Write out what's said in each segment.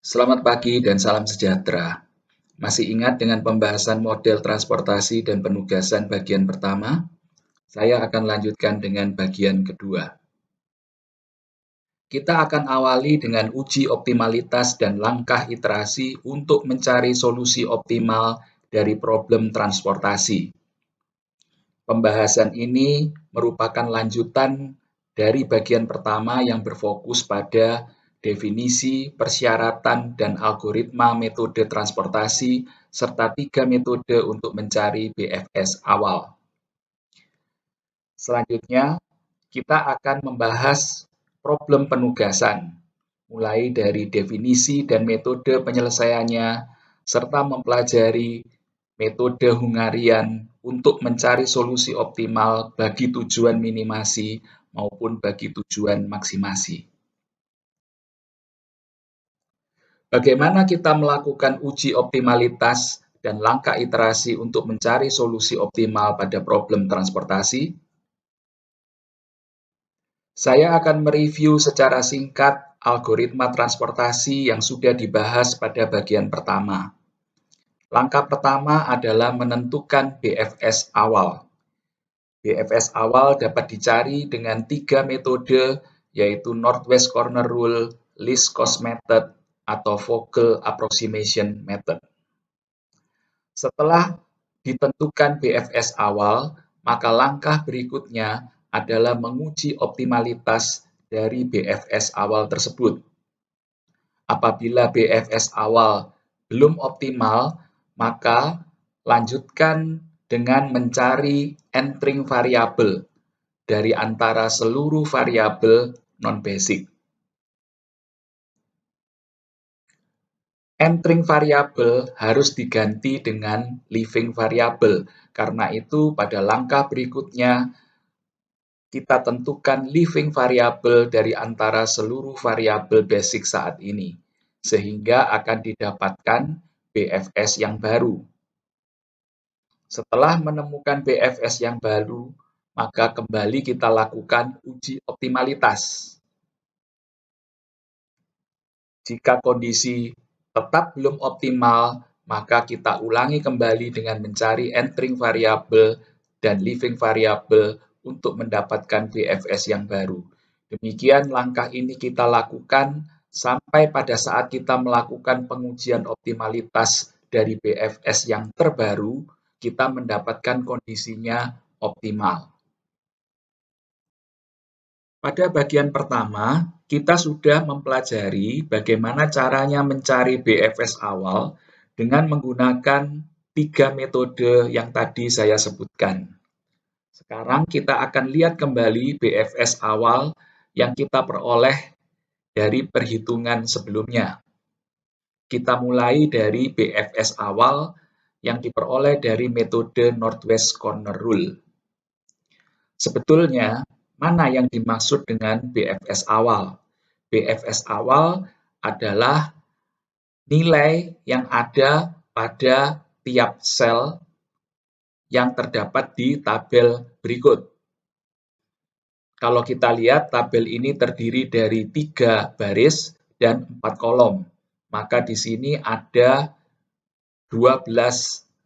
Selamat pagi dan salam sejahtera. Masih ingat dengan pembahasan model transportasi dan penugasan bagian pertama? Saya akan lanjutkan dengan bagian kedua. Kita akan awali dengan uji optimalitas dan langkah iterasi untuk mencari solusi optimal dari problem transportasi. Pembahasan ini merupakan lanjutan dari bagian pertama yang berfokus pada definisi, persyaratan, dan algoritma metode transportasi, serta 3 metode untuk mencari BFS awal. Selanjutnya, kita akan membahas problem penugasan, mulai dari definisi dan metode penyelesaiannya, serta mempelajari metode Hungarian untuk mencari solusi optimal bagi tujuan minimasi maupun bagi tujuan maksimasi. Bagaimana kita melakukan uji optimalitas dan langkah iterasi untuk mencari solusi optimal pada problem transportasi? Saya akan mereview secara singkat algoritma transportasi yang sudah dibahas pada bagian pertama. Langkah pertama adalah menentukan BFS awal. BFS awal dapat dicari dengan 3 metode, yaitu Northwest Corner Rule, Least Cost Method, atau Vogel Approximation Method. Setelah ditentukan BFS awal, maka langkah berikutnya adalah menguji optimalitas dari BFS awal tersebut. Apabila BFS awal belum optimal, maka lanjutkan dengan mencari entering variabel dari antara seluruh variabel non-basic. Entering variabel harus diganti dengan leaving variabel. Karena itu, pada langkah berikutnya, kita tentukan leaving variabel dari antara seluruh variabel basic saat ini, sehingga akan didapatkan BFS yang baru. Setelah menemukan BFS yang baru, maka kembali kita lakukan uji optimalitas. Jika kondisi tetap belum optimal, maka kita ulangi kembali dengan mencari entering variabel dan leaving variabel untuk mendapatkan BFS yang baru. Demikian langkah ini kita lakukan sampai pada saat kita melakukan pengujian optimalitas dari BFS yang terbaru, kita mendapatkan kondisinya optimal. Pada bagian pertama, kita sudah mempelajari bagaimana caranya mencari BFS awal dengan menggunakan 3 metode yang tadi saya sebutkan. Sekarang kita akan lihat kembali BFS awal yang kita peroleh dari perhitungan sebelumnya. Kita mulai dari BFS awal yang diperoleh dari metode Northwest Corner Rule. Sebetulnya, mana yang dimaksud dengan BFS awal? BFS awal adalah nilai yang ada pada tiap sel yang terdapat di tabel berikut. Kalau kita lihat, tabel ini terdiri dari 3 baris dan 4 kolom. Maka di sini ada 12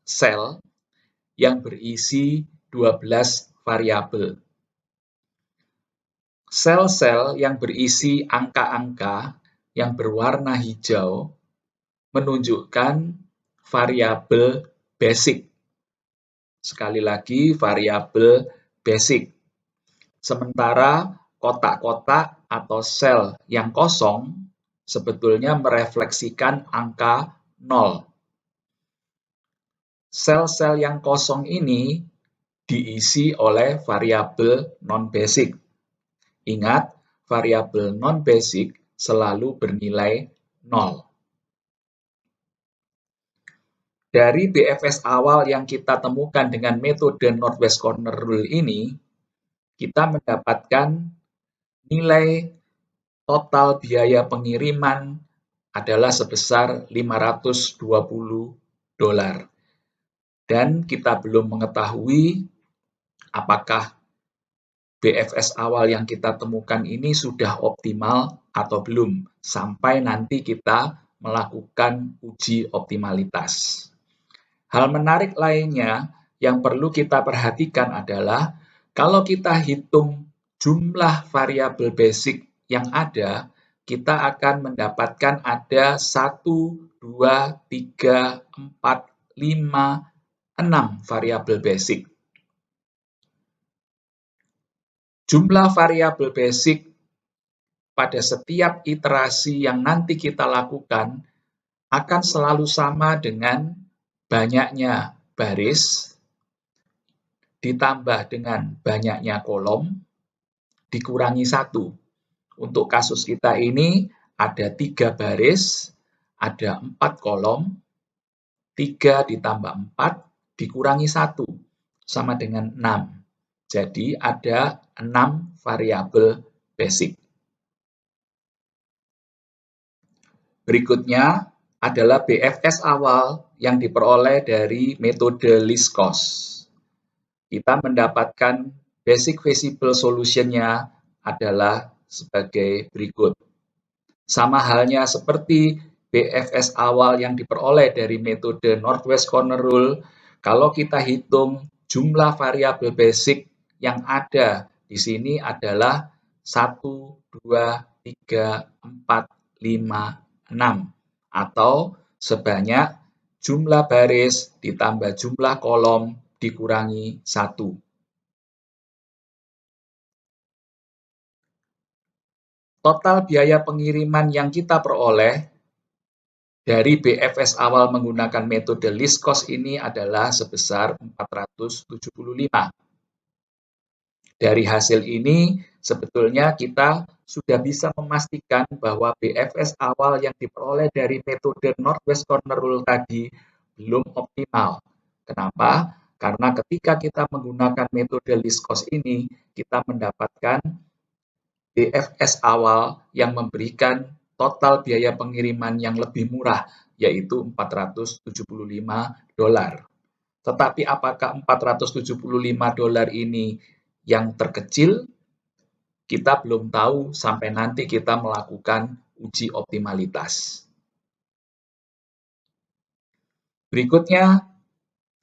sel yang berisi 12 variabel. Sel-sel yang berisi angka-angka yang berwarna hijau menunjukkan variabel basic. Sekali lagi, variabel basic. Sementara kotak-kotak atau sel yang kosong sebetulnya merefleksikan angka 0. Sel-sel yang kosong ini diisi oleh variabel non-basic. Ingat, variabel non-basic selalu bernilai 0. Dari BFS awal yang kita temukan dengan metode Northwest Corner Rule ini, kita mendapatkan nilai total biaya pengiriman adalah sebesar $520. Dan kita belum mengetahui apakah BFS awal yang kita temukan ini sudah optimal atau belum, sampai nanti kita melakukan uji optimalitas. Hal menarik lainnya yang perlu kita perhatikan adalah kalau kita hitung jumlah variabel basic yang ada, kita akan mendapatkan ada 1, 2, 3, 4, 5, 6 variabel basic. Jumlah variabel basic pada setiap iterasi yang nanti kita lakukan akan selalu sama dengan banyaknya baris ditambah dengan banyaknya kolom dikurangi 1. Untuk kasus kita ini ada 3 baris, ada 4 kolom, 3 ditambah 4 dikurangi 1 sama dengan 6. Jadi ada 6 variabel basic. Berikutnya adalah BFS awal yang diperoleh dari metode least cost. Kita mendapatkan basic feasible solution-nya adalah sebagai berikut. Sama halnya seperti BFS awal yang diperoleh dari metode Northwest Corner Rule, kalau kita hitung jumlah variabel basic yang ada di sini adalah 1, 2, 3, 4, 5, 6. Atau sebanyak jumlah baris ditambah jumlah kolom dikurangi 1. Total biaya pengiriman yang kita peroleh dari BFS awal menggunakan metode least cost ini adalah sebesar 475. Dari hasil ini, sebetulnya kita sudah bisa memastikan bahwa BFS awal yang diperoleh dari metode Northwest Corner Rule tadi belum optimal. Kenapa? Karena ketika kita menggunakan metode least cost ini, kita mendapatkan BFS awal yang memberikan total biaya pengiriman yang lebih murah, yaitu $475. Tetapi apakah $475 ini yang terkecil? Kita belum tahu sampai nanti kita melakukan uji optimalitas. Berikutnya,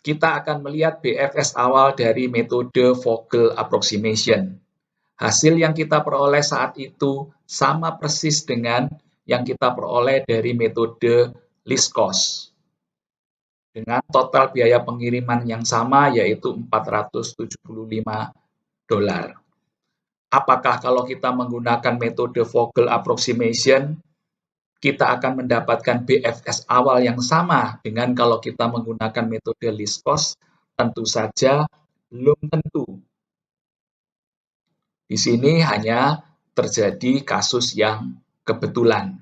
kita akan melihat BFS awal dari metode Vogel Approximation. Hasil yang kita peroleh saat itu sama persis dengan yang kita peroleh dari metode least cost. Dengan total biaya pengiriman yang sama yaitu $475. Apakah kalau kita menggunakan metode Vogel Approximation, kita akan mendapatkan BFS awal yang sama dengan kalau kita menggunakan metode least cost? Tentu saja belum tentu. Di sini hanya terjadi kasus yang kebetulan.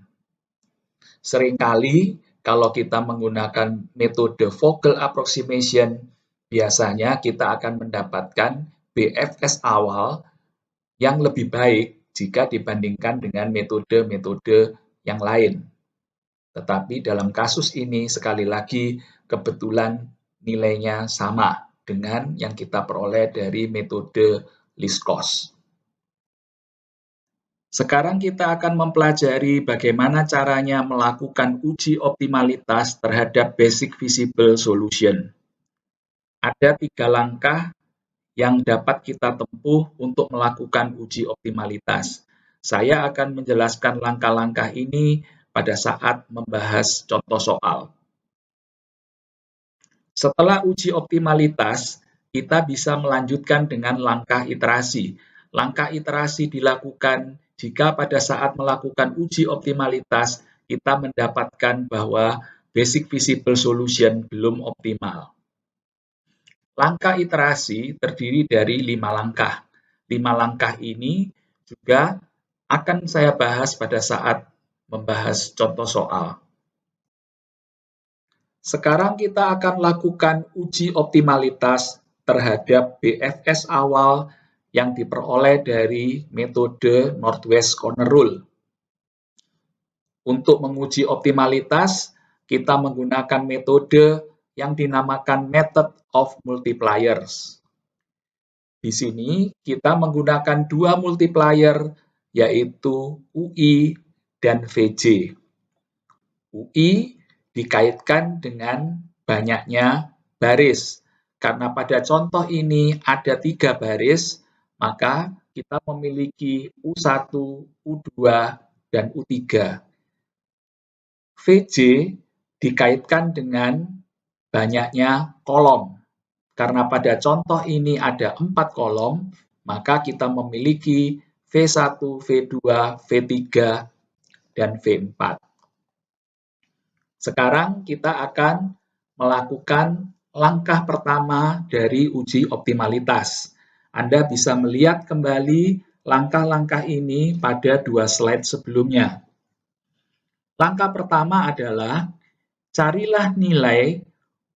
Seringkali kalau kita menggunakan metode Vogel Approximation, biasanya kita akan mendapatkan BFS awal yang lebih baik jika dibandingkan dengan metode-metode yang lain. Tetapi dalam kasus ini, sekali lagi, kebetulan nilainya sama dengan yang kita peroleh dari metode least cost. Sekarang kita akan mempelajari bagaimana caranya melakukan uji optimalitas terhadap basic feasible solution. Ada 3 langkah yang dapat kita tempuh untuk melakukan uji optimalitas. Saya akan menjelaskan langkah-langkah ini pada saat membahas contoh soal. Setelah uji optimalitas, kita bisa melanjutkan dengan langkah iterasi. Langkah iterasi dilakukan jika pada saat melakukan uji optimalitas, kita mendapatkan bahwa basic feasible solution belum optimal. Langkah iterasi terdiri dari 5 langkah. 5 langkah ini juga akan saya bahas pada saat membahas contoh soal. Sekarang kita akan lakukan uji optimalitas terhadap BFS awal yang diperoleh dari metode Northwest Corner Rule. Untuk menguji optimalitas, kita menggunakan metode yang dinamakan Method of Multipliers. Di sini kita menggunakan 2 multiplier, yaitu UI dan VJ. UI dikaitkan dengan banyaknya baris. Karena pada contoh ini ada 3 baris, maka kita memiliki U1, U2, dan U3. VJ dikaitkan dengan banyaknya kolom. Karena pada contoh ini ada 4 kolom, maka kita memiliki V1, V2, V3, dan V4. Sekarang kita akan melakukan langkah pertama dari uji optimalitas. Anda bisa melihat kembali langkah-langkah ini pada 2 slide sebelumnya. Langkah pertama adalah carilah nilai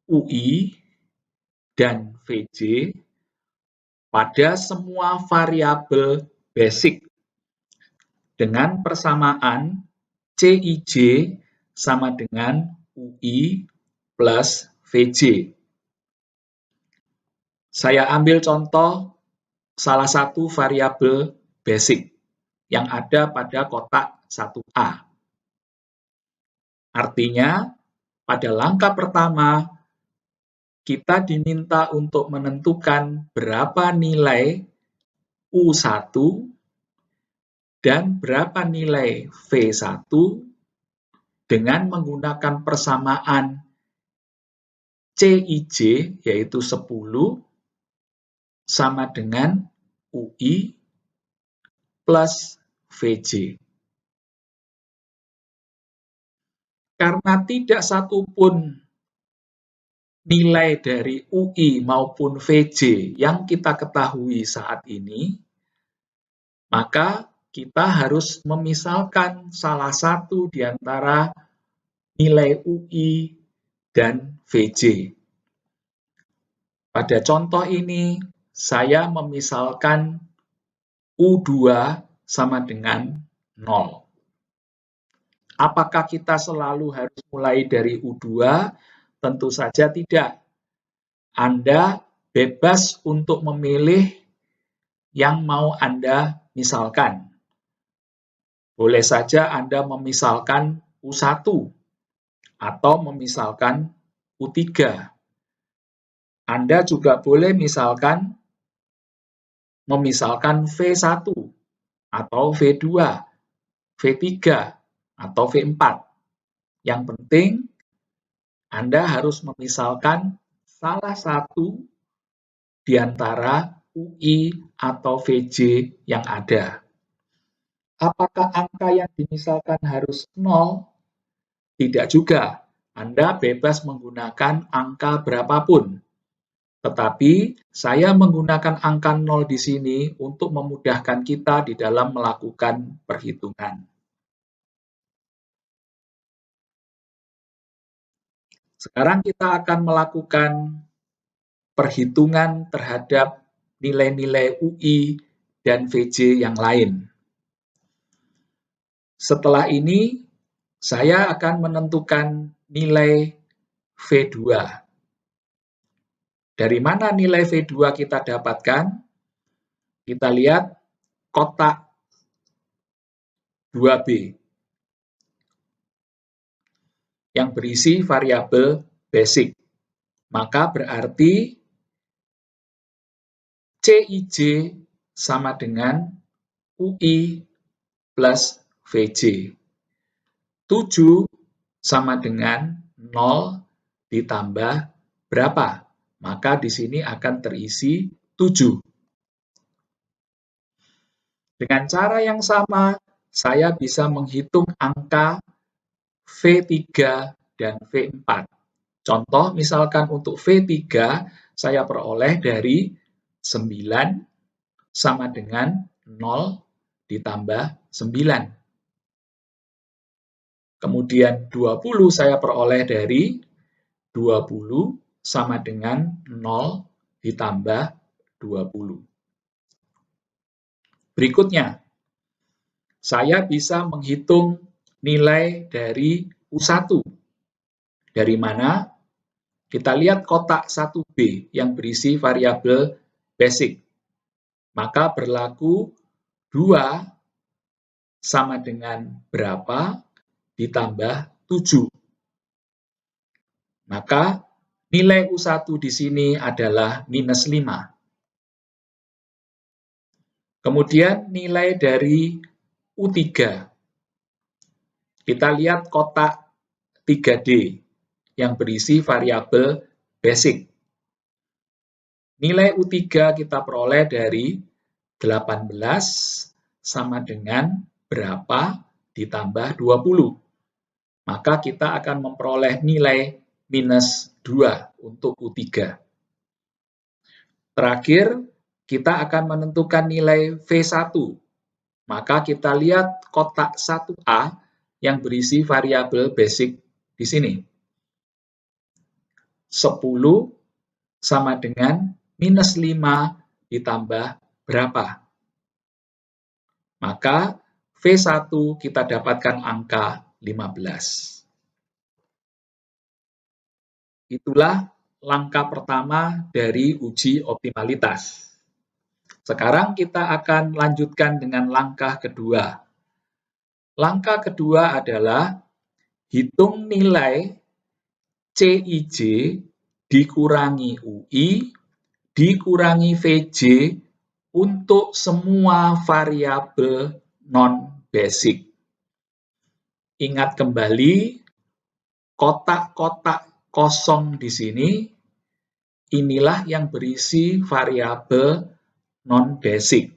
UI dan VJ pada semua variabel basic dengan persamaan CIJ sama dengan UI plus VJ. Saya ambil contoh salah satu variabel basic yang ada pada kotak 1A. Artinya, pada langkah pertama, kita diminta untuk menentukan berapa nilai U1 dan berapa nilai V1 dengan menggunakan persamaan CIJ, yaitu 10, sama dengan UI plus VJ. Karena tidak satupun nilai dari UI maupun VJ yang kita ketahui saat ini, maka kita harus memisalkan salah satu di antara nilai UI dan VJ. Pada contoh ini, saya memisalkan U2 sama dengan 0. Apakah kita selalu harus mulai dari U2? Tentu saja tidak. Anda bebas untuk memilih yang mau Anda misalkan. Boleh saja Anda memisalkan U1 atau memisalkan U3. Anda juga boleh memisalkan V1 atau V2, V3, atau V4. Yang penting, Anda harus memisalkan salah satu di antara UI atau VJ yang ada. Apakah angka yang dimisalkan harus 0? Tidak juga. Anda bebas menggunakan angka berapapun. Tetapi saya menggunakan angka 0 di sini untuk memudahkan kita di dalam melakukan perhitungan. Sekarang kita akan melakukan perhitungan terhadap nilai-nilai UI dan VJ yang lain. Setelah ini, saya akan menentukan nilai V2. Dari mana nilai V2 kita dapatkan? Kita lihat kotak 2B yang berisi variabel basic. Maka berarti CIJ sama dengan UI plus VJ. 7 sama dengan 0 ditambah berapa? Maka di sini akan terisi 7. Dengan cara yang sama, saya bisa menghitung angka V3 dan V4. Contoh, misalkan untuk V3, saya peroleh dari 9 sama dengan 0 ditambah 9. Kemudian 20 saya peroleh dari 20 sama dengan 0 ditambah 20. Berikutnya, saya bisa menghitung nilai dari U1. Dari mana? Kita lihat kotak 1B yang berisi variabel basic. Maka berlaku 2 sama dengan berapa ditambah 7. Maka nilai U1 di sini adalah minus 5. Kemudian nilai dari U3. Kita lihat kotak 3D yang berisi variabel basic. Nilai U3 kita peroleh dari 18 sama dengan berapa ditambah 20. Maka kita akan memperoleh nilai minus 2 untuk U3. Terakhir, kita akan menentukan nilai V1. Maka kita lihat kotak 1A yang berisi variabel basic di sini. 10 sama dengan minus 5 ditambah berapa? Maka V1 kita dapatkan angka 15. Itulah langkah pertama dari uji optimalitas. Sekarang kita akan lanjutkan dengan langkah kedua. Langkah kedua adalah hitung nilai CIJ dikurangi UI dikurangi VJ untuk semua variabel non-basic. Ingat kembali, kotak-kotak kosong di sini, inilah yang berisi variabel non-basic.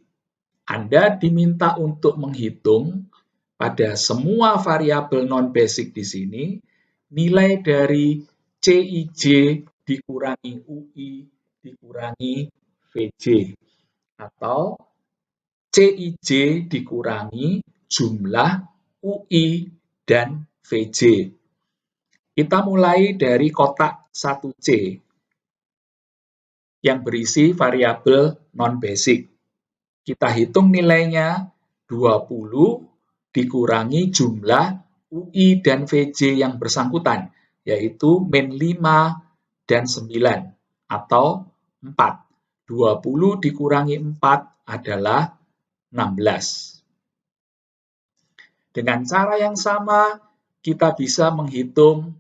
Anda diminta untuk menghitung pada semua variabel non-basic di sini, nilai dari CIJ dikurangi UI dikurangi VJ. Atau CIJ dikurangi jumlah UI dan VJ. Kita mulai dari kotak 1C yang berisi variabel non-basic. Kita hitung nilainya 20 dikurangi jumlah UI dan VJ yang bersangkutan, yaitu min 5 dan 9, atau 4. 20 dikurangi 4 adalah 16. Dengan cara yang sama, kita bisa menghitung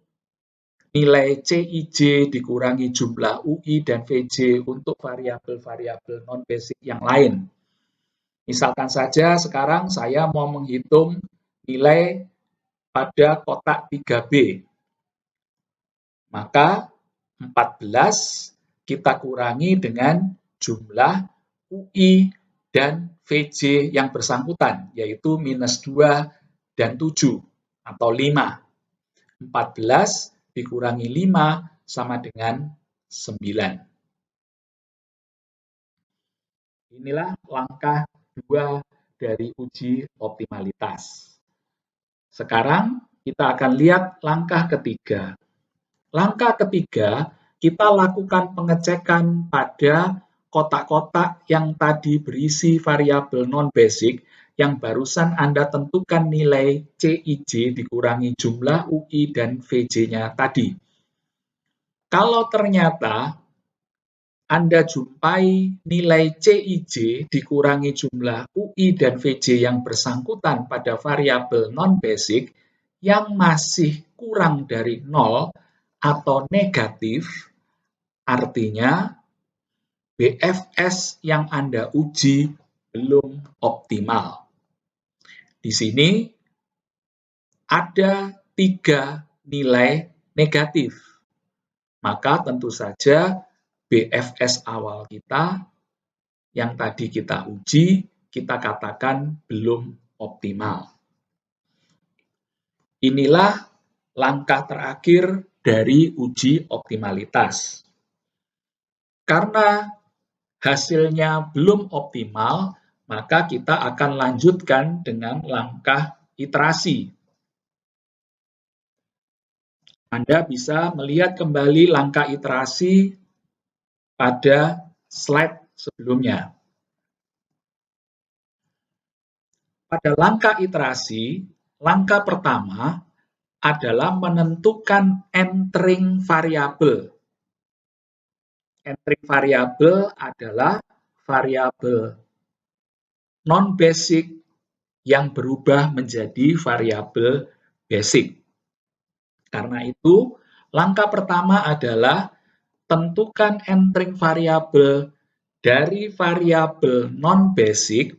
nilai CIJ dikurangi jumlah UI dan VJ untuk variabel-variabel non-basic yang lain. Misalkan saja sekarang saya mau menghitung nilai pada kotak 3B. Maka 14 kita kurangi dengan jumlah UI dan VJ yang bersangkutan, yaitu minus 2 dan 7, atau 5. 14 dikurangi 5 sama dengan 9. Inilah langkah 2 dari uji optimalitas. Sekarang kita akan lihat langkah ketiga. Langkah ketiga, kita lakukan pengecekan pada kotak-kotak yang tadi berisi variabel non-basic yang barusan Anda tentukan nilai CIJ dikurangi jumlah UI dan VJ-nya tadi. Kalau ternyata Anda jumpai nilai CIJ dikurangi jumlah UI dan VJ yang bersangkutan pada variabel non-basic yang masih kurang dari 0 atau negatif, artinya BFS yang Anda uji belum optimal. Di sini ada 3 nilai negatif. Maka tentu saja BFS awal kita yang tadi kita uji, kita katakan belum optimal. Inilah langkah terakhir dari uji optimalitas. Karena hasilnya belum optimal, maka kita akan lanjutkan dengan langkah iterasi. Anda bisa melihat kembali langkah iterasi pada slide sebelumnya. Pada langkah iterasi, langkah pertama adalah menentukan entering variabel. Entering variabel adalah variabel non-basic yang berubah menjadi variabel basic. Karena itu, langkah pertama adalah tentukan entering variabel dari variabel non-basic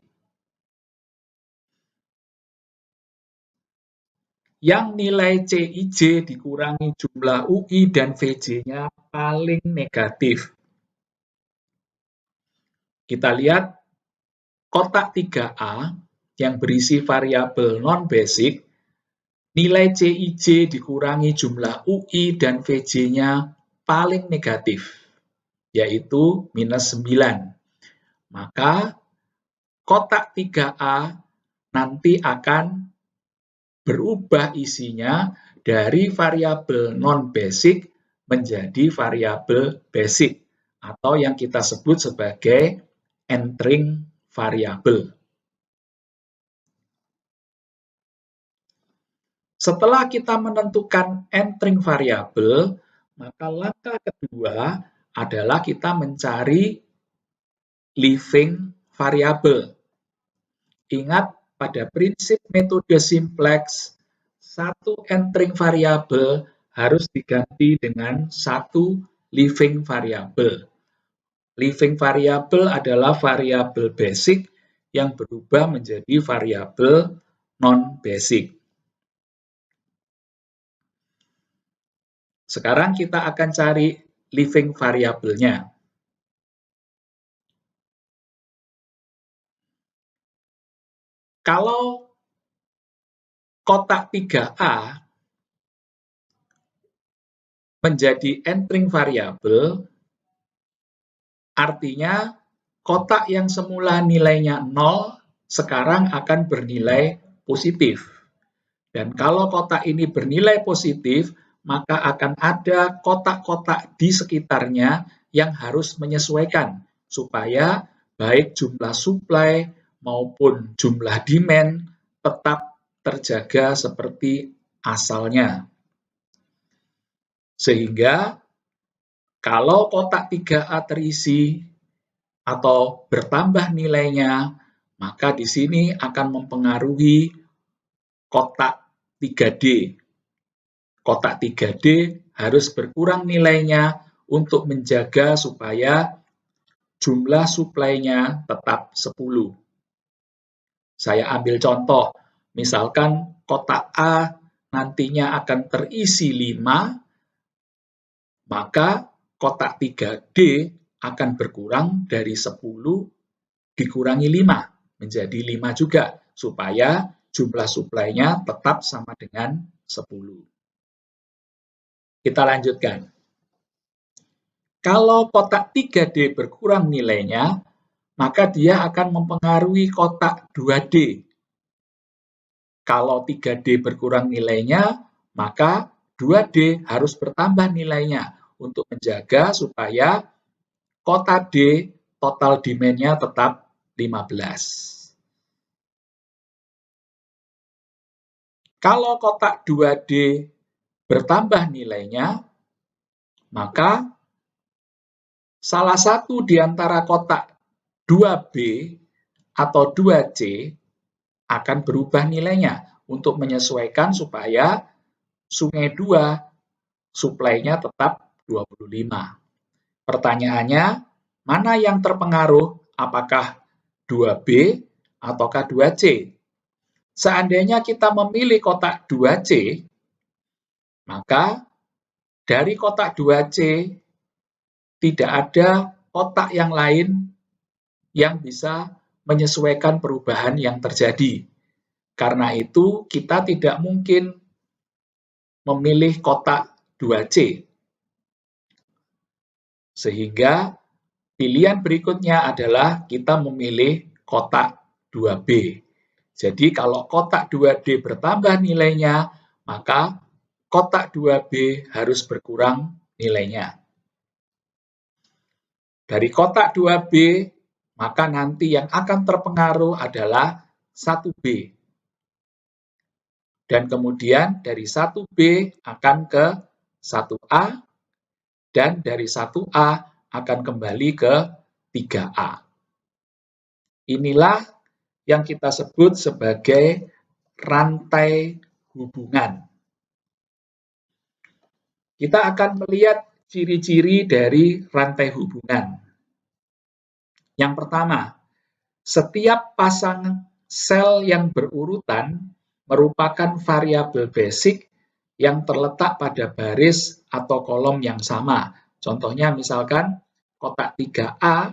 yang nilai CIJ dikurangi jumlah UI dan VJ-nya paling negatif. Kita lihat kotak 3A yang berisi variabel non-basic, nilai CIJ dikurangi jumlah UI dan VJ-nya paling negatif, yaitu minus 9. Maka kotak 3A nanti akan berubah isinya dari variabel non-basic menjadi variabel basic atau yang kita sebut sebagai entering variabel. Setelah kita menentukan entering variabel, maka langkah kedua adalah kita mencari leaving variabel. Ingat, pada prinsip metode simplex, satu entering variabel harus diganti dengan satu leaving variabel. Leaving variabel adalah variabel basic yang berubah menjadi variabel non-basic. Sekarang kita akan cari leaving variabelnya. Kalau kotak 3A menjadi entering variabel, artinya kotak yang semula nilainya 0 sekarang akan bernilai positif. Dan kalau kotak ini bernilai positif, maka akan ada kotak-kotak di sekitarnya yang harus menyesuaikan supaya baik jumlah supply maupun jumlah demand tetap terjaga seperti asalnya. Sehingga kalau kotak 3A terisi atau bertambah nilainya, maka di sini akan mempengaruhi kotak 3D. Kotak 3D harus berkurang nilainya untuk menjaga supaya jumlah suplainya tetap 10. Saya ambil contoh, misalkan kotak A nantinya akan terisi 5, maka kotak 3D akan berkurang dari 10 dikurangi 5 menjadi 5 juga, supaya jumlah suplainya tetap sama dengan 10. Kita lanjutkan. Kalau kotak 3D berkurang nilainya, maka dia akan mempengaruhi kotak 2D. Kalau 3D berkurang nilainya, maka 2D harus bertambah nilainya untuk menjaga supaya kotak D total demand-nya tetap 15. Kalau kotak 2D bertambah nilainya, maka salah satu di antara kotak 2B atau 2C akan berubah nilainya untuk menyesuaikan supaya sungai 2 suplainya tetap 25. Pertanyaannya, mana yang terpengaruh? Apakah 2B ataukah 2C? Seandainya kita memilih kotak 2C, maka dari kotak 2C tidak ada kotak yang lain yang bisa menyesuaikan perubahan yang terjadi. Karena itu, kita tidak mungkin memilih kotak 2C. Sehingga pilihan berikutnya adalah kita memilih kotak 2B. Jadi kalau kotak 2D bertambah nilainya, maka kotak 2B harus berkurang nilainya. Dari kotak 2B, maka nanti yang akan terpengaruh adalah 1B. Dan kemudian dari 1B akan ke 1A, dan dari 1A akan kembali ke 3A. Inilah yang kita sebut sebagai rantai hubungan. Kita akan melihat ciri-ciri dari rantai hubungan. Yang pertama, setiap pasang sel yang berurutan merupakan variabel basic yang terletak pada baris atau kolom yang sama. Contohnya misalkan kotak 3A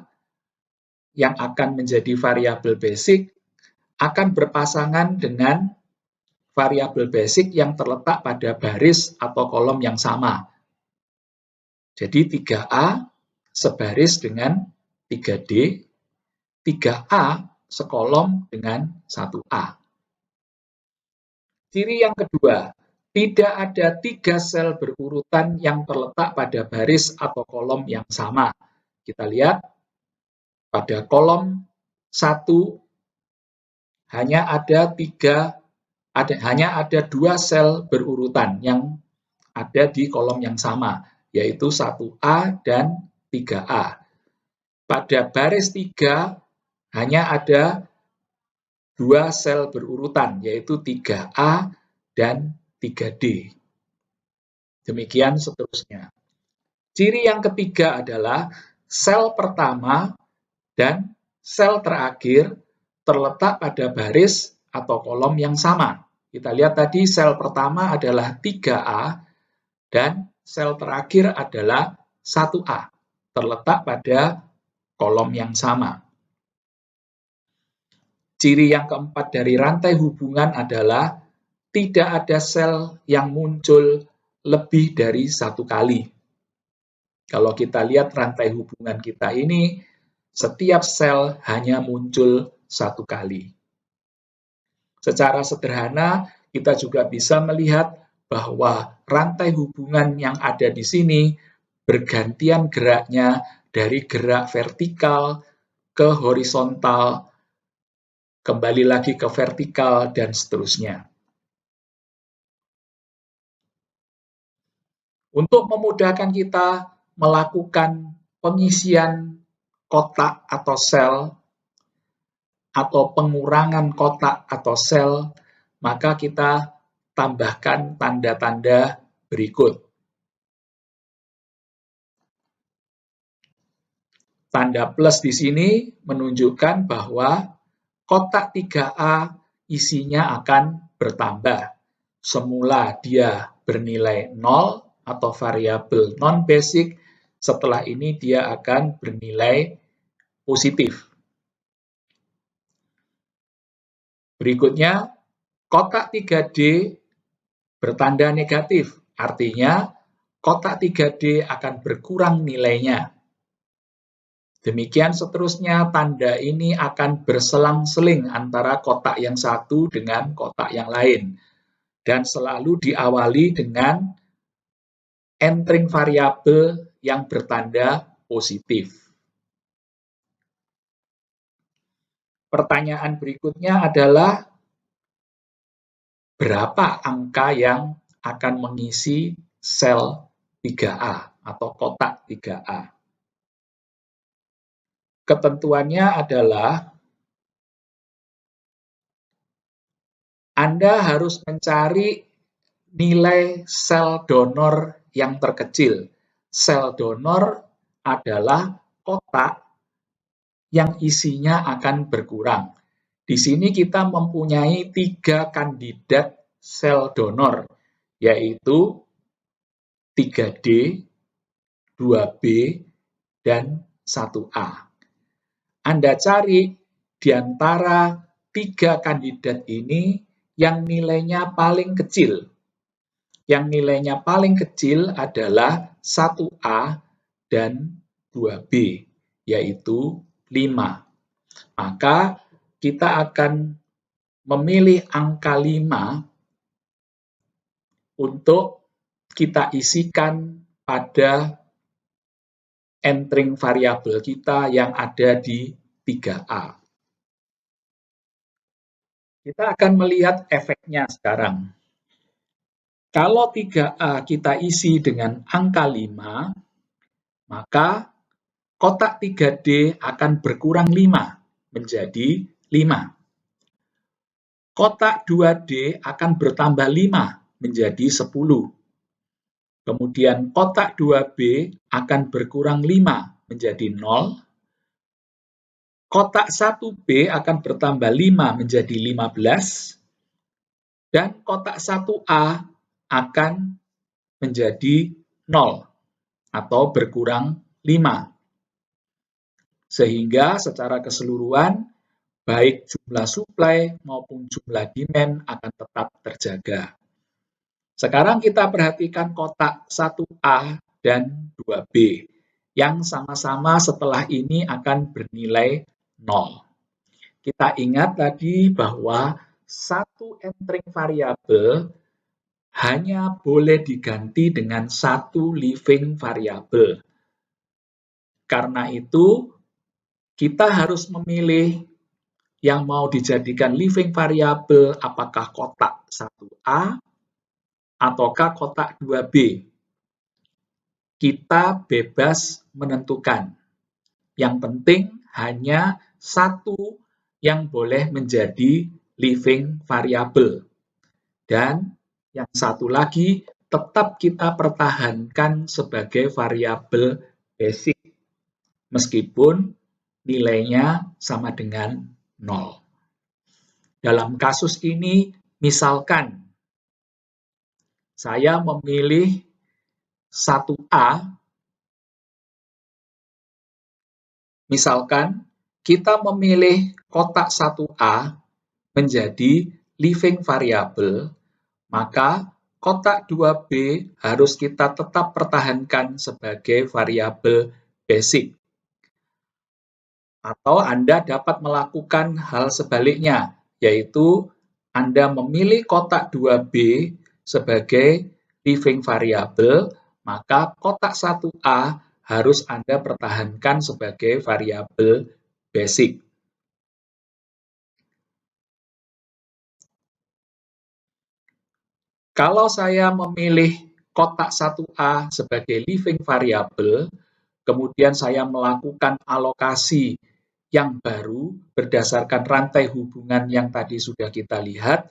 yang akan menjadi variabel basic akan berpasangan dengan variabel basic yang terletak pada baris atau kolom yang sama. Jadi 3A sebaris dengan 3D, 3A sekolom dengan 1A. Ciri yang kedua, tidak ada 3 sel berurutan yang terletak pada baris atau kolom yang sama. Kita lihat pada kolom 1 hanya ada 2 sel berurutan yang ada di kolom yang sama, yaitu 1A dan 3A. Pada baris 3 hanya ada 2 sel berurutan, yaitu 3A dan 3D. Demikian seterusnya. Ciri yang ketiga adalah sel pertama dan sel terakhir terletak pada baris atau kolom yang sama. Kita lihat tadi sel pertama adalah 3A dan sel terakhir adalah 1A, terletak pada kolom yang sama. Ciri yang keempat dari rantai hubungan adalah tidak ada sel yang muncul lebih dari 1 kali. Kalau kita lihat rantai hubungan kita ini, setiap sel hanya muncul 1 kali. Secara sederhana, kita juga bisa melihat bahwa rantai hubungan yang ada di sini bergantian geraknya dari gerak vertikal ke horizontal, kembali lagi ke vertikal, dan seterusnya. Untuk memudahkan kita melakukan pengisian kotak atau sel, atau pengurangan kotak atau sel, maka kita tambahkan tanda-tanda berikut. Tanda plus di sini menunjukkan bahwa kotak 3A isinya akan bertambah. Semula dia bernilai 0 atau variabel non-basic, setelah ini dia akan bernilai positif. Berikutnya, kotak 3D bertanda negatif, artinya kotak 3D akan berkurang nilainya. Demikian seterusnya, tanda ini akan berselang-seling antara kotak yang satu dengan kotak yang lain, dan selalu diawali dengan entering variabel yang bertanda positif. Pertanyaan berikutnya adalah, berapa angka yang akan mengisi sel 3A atau kotak 3A? Ketentuannya adalah Anda harus mencari nilai sel donor yang terkecil. Sel donor adalah kotak yang isinya akan berkurang. Di sini kita mempunyai 3 kandidat sel donor, yaitu 3D, 2B, dan 1A. Anda cari di antara 3 kandidat ini yang nilainya paling kecil. Yang nilainya paling kecil adalah 1A dan 2B, yaitu 5. Maka kita akan memilih angka 5 untuk kita isikan pada entering variabel kita yang ada di 3A. Kita akan melihat efeknya sekarang. Kalau 3A kita isi dengan angka 5, maka kotak 3D akan berkurang 5 menjadi 5. Kotak 2D akan bertambah 5 menjadi 10. Kemudian kotak 2B akan berkurang 5 menjadi 0. Kotak 1B akan bertambah 5 menjadi 15. Dan kotak 1A akan menjadi 0 atau berkurang 5. Sehingga secara keseluruhan, baik jumlah supply maupun jumlah demand akan tetap terjaga. Sekarang kita perhatikan kotak 1A dan 2B yang sama-sama setelah ini akan bernilai 0. Kita ingat tadi bahwa satu entering variabel hanya boleh diganti dengan satu leaving variabel. Karena itu, kita harus memilih yang mau dijadikan leaving variabel apakah kotak 1A ataukah kotak 2B. Kita bebas menentukan. Yang penting hanya satu yang boleh menjadi leaving variabel. Dan yang satu lagi tetap kita pertahankan sebagai variabel basic. Meskipun nilainya sama dengan 0. Dalam kasus ini, misalkan saya memilih 1A, misalkan kita memilih kotak 1A menjadi leaving variable, maka kotak 2B harus kita tetap pertahankan sebagai variabel basic. Atau Anda dapat melakukan hal sebaliknya, yaitu Anda memilih kotak 2B sebagai leaving variable, maka kotak 1A harus Anda pertahankan sebagai variabel basic. Kalau saya memilih kotak 1A sebagai leaving variable, kemudian saya melakukan alokasi yang baru berdasarkan rantai hubungan yang tadi sudah kita lihat,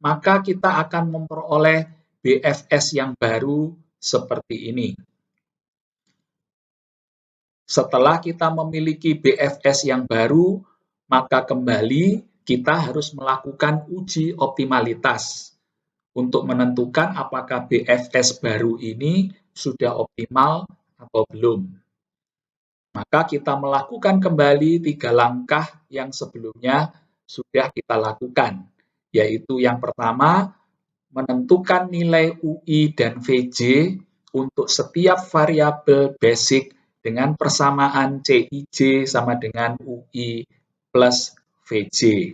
maka kita akan memperoleh BFS yang baru seperti ini. Setelah kita memiliki BFS yang baru, maka kembali kita harus melakukan uji optimalitas untuk menentukan apakah BFS baru ini sudah optimal atau belum. Maka kita melakukan kembali 3 langkah yang sebelumnya sudah kita lakukan, yaitu yang pertama, menentukan nilai UI dan VJ untuk setiap variabel basic dengan persamaan CIJ sama dengan UI plus VJ.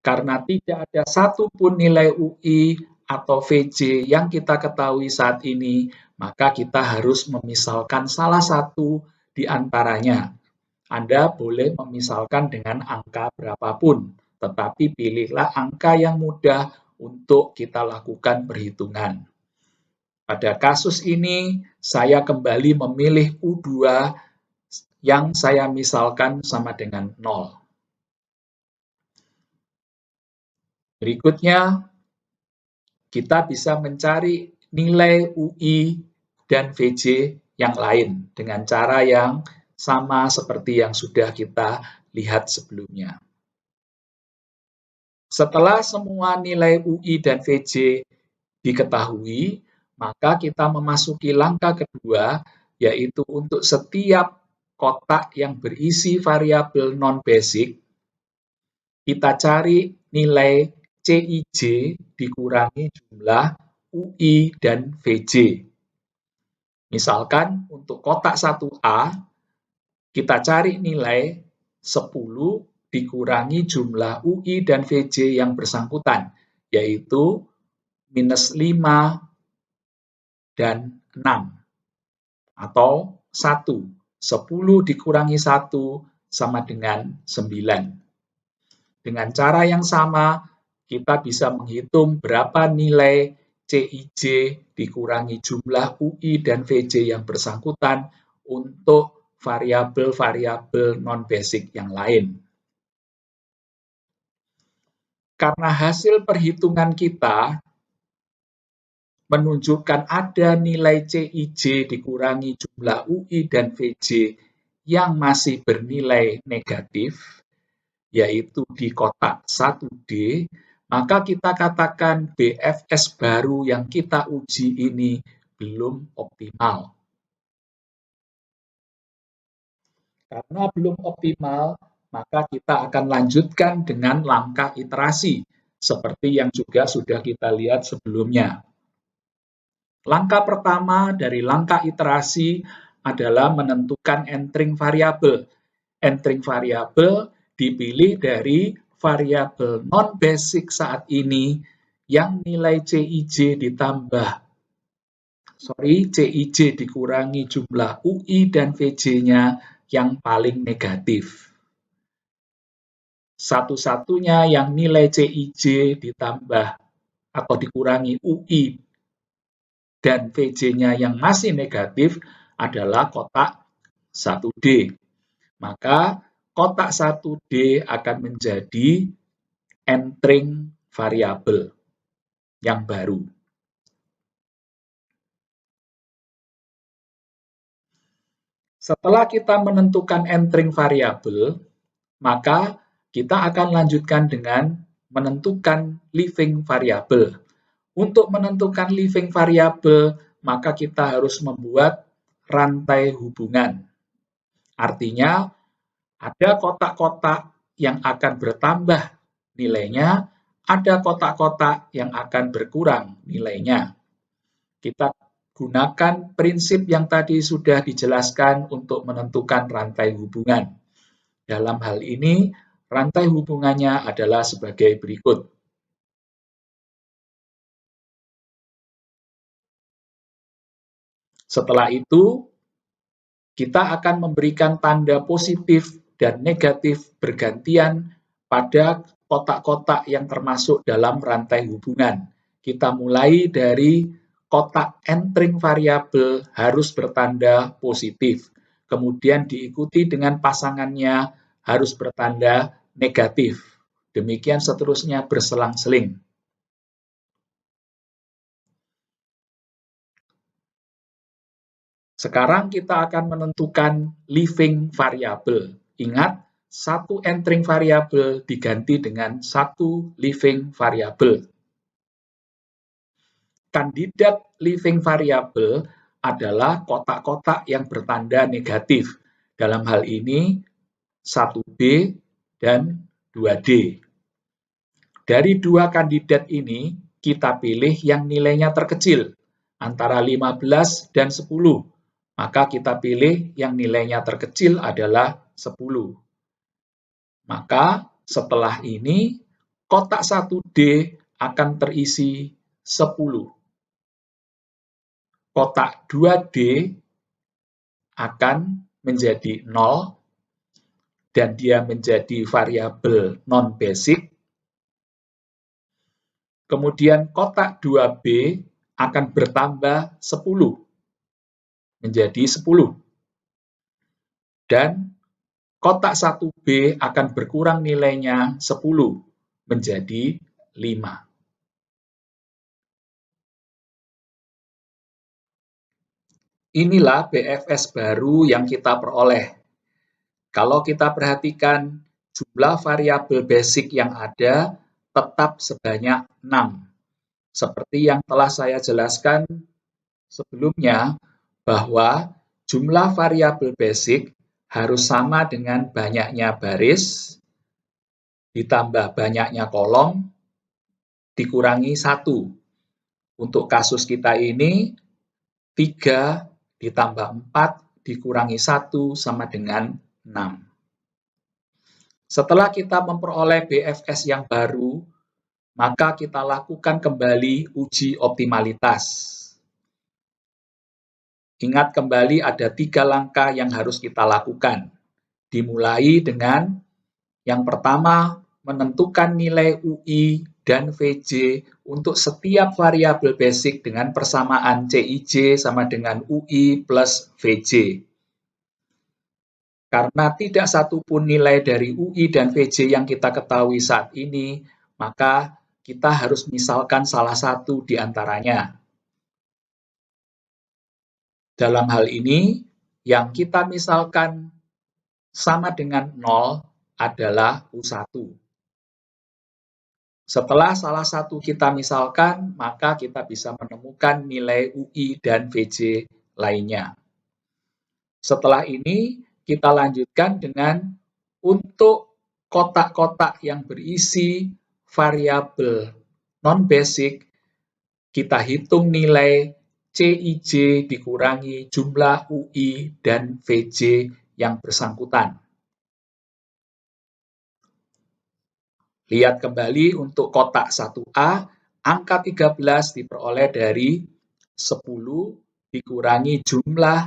Karena tidak ada satupun nilai UI atau VJ yang kita ketahui saat ini, maka kita harus memisalkan salah satu di antaranya. Anda boleh memisalkan dengan angka berapapun, tetapi pilihlah angka yang mudah untuk kita lakukan perhitungan. Pada kasus ini, saya kembali memilih U2 yang saya misalkan sama dengan 0. Berikutnya, kita bisa mencari nilai UI dan VJ yang lain dengan cara yang sama seperti yang sudah kita lihat sebelumnya. Setelah semua nilai UI dan VJ diketahui, maka kita memasuki langkah kedua, yaitu untuk setiap kotak yang berisi variabel non-basic, kita cari nilai CIJ dikurangi jumlah UI dan VJ. Misalkan untuk kotak 1A, kita cari nilai 10 dikurangi jumlah UI dan VJ yang bersangkutan, yaitu minus 5 dan 6. Atau 1. 10 dikurangi 1 sama dengan 9. Dengan cara yang sama, kita bisa menghitung berapa nilai CIJ dikurangi jumlah UI dan VJ yang bersangkutan untuk variabel-variabel non-basic yang lain. Karena hasil perhitungan kita menunjukkan ada nilai CIJ dikurangi jumlah UI dan VJ yang masih bernilai negatif, yaitu di kotak 1D, maka kita katakan BFS baru yang kita uji ini belum optimal. Karena belum optimal, maka kita akan lanjutkan dengan langkah iterasi, seperti yang juga sudah kita lihat sebelumnya. Langkah pertama dari langkah iterasi adalah menentukan entering variabel. Entering variabel dipilih dari variabel non-basic saat ini yang nilai CIJ CIJ dikurangi jumlah UI dan VJ-nya yang paling negatif. Satu-satunya yang nilai CIJ ditambah atau dikurangi UI dan VJ-nya yang masih negatif adalah kotak 1D. Maka kotak 1D akan menjadi entering variabel yang baru. Setelah kita menentukan entering variabel, maka kita akan lanjutkan dengan menentukan leaving variabel. Untuk menentukan leaving variabel, maka kita harus membuat rantai hubungan. Artinya, ada kotak-kotak yang akan bertambah nilainya, ada kotak-kotak yang akan berkurang nilainya. Kita gunakan prinsip yang tadi sudah dijelaskan untuk menentukan rantai hubungan. Dalam hal ini, rantai hubungannya adalah sebagai berikut. Setelah itu, kita akan memberikan tanda positif dan negatif bergantian pada kotak-kotak yang termasuk dalam rantai hubungan. Kita mulai dari kotak entering variabel harus bertanda positif. Kemudian diikuti dengan pasangannya harus bertanda negatif. Demikian seterusnya berselang-seling. Sekarang kita akan menentukan leaving variabel. Ingat, satu entering variabel diganti dengan satu leaving variabel. Kandidat leaving variabel adalah kotak-kotak yang bertanda negatif. Dalam hal ini 1B dan 2D. Dari dua kandidat ini, kita pilih yang nilainya terkecil, antara 15 dan 10. Maka kita pilih yang nilainya terkecil adalah 10. Maka setelah ini, kotak 1D akan terisi 10. Kotak 2D akan menjadi 0, dan dia menjadi variabel non-basic. Kemudian kotak 2B akan bertambah 10, menjadi 10. Dan kotak 1B akan berkurang nilainya 10, menjadi 5. Inilah BFS baru yang kita peroleh. Kalau kita perhatikan, jumlah variabel basic yang ada tetap sebanyak 6. Seperti yang telah saya jelaskan sebelumnya, bahwa jumlah variabel basic harus sama dengan banyaknya baris, ditambah banyaknya kolom, dikurangi 1. Untuk kasus kita ini, 3 ditambah 4 dikurangi 1 sama dengan 6. Setelah kita memperoleh BFS yang baru, maka kita lakukan kembali uji optimalitas. Ingat kembali ada 3 langkah yang harus kita lakukan. Dimulai dengan yang pertama, menentukan nilai UI dan VJ untuk setiap variabel basic dengan persamaan CIJ sama dengan UI plus VJ. Karena tidak satupun nilai dari UI dan VJ yang kita ketahui saat ini, maka kita harus misalkan salah satu di antaranya. Dalam hal ini, yang kita misalkan sama dengan 0 adalah U1. Setelah salah satu kita misalkan, maka kita bisa menemukan nilai UI dan VJ lainnya. Setelah ini, kita lanjutkan dengan untuk kotak-kotak yang berisi variabel non-basic, kita hitung nilai CIJ dikurangi jumlah UI dan VJ yang bersangkutan. Lihat kembali untuk kotak 1A, angka 13 diperoleh dari 10 dikurangi jumlah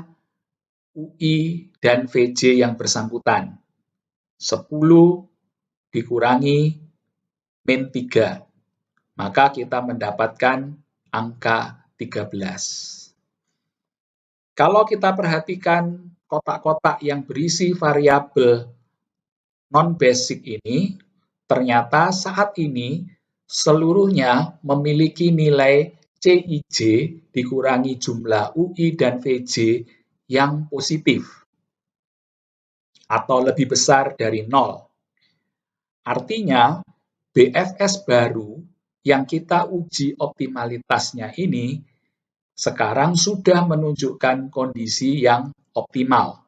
UI dan VJ yang bersangkutan. 10 dikurangi min 3. Maka kita mendapatkan angka 13. Kalau kita perhatikan kotak-kotak yang berisi variabel non-basic ini, ternyata saat ini seluruhnya memiliki nilai CIJ dikurangi jumlah UI dan VJ yang positif atau lebih besar dari 0. Artinya, BFS baru yang kita uji optimalitasnya ini sekarang sudah menunjukkan kondisi yang optimal.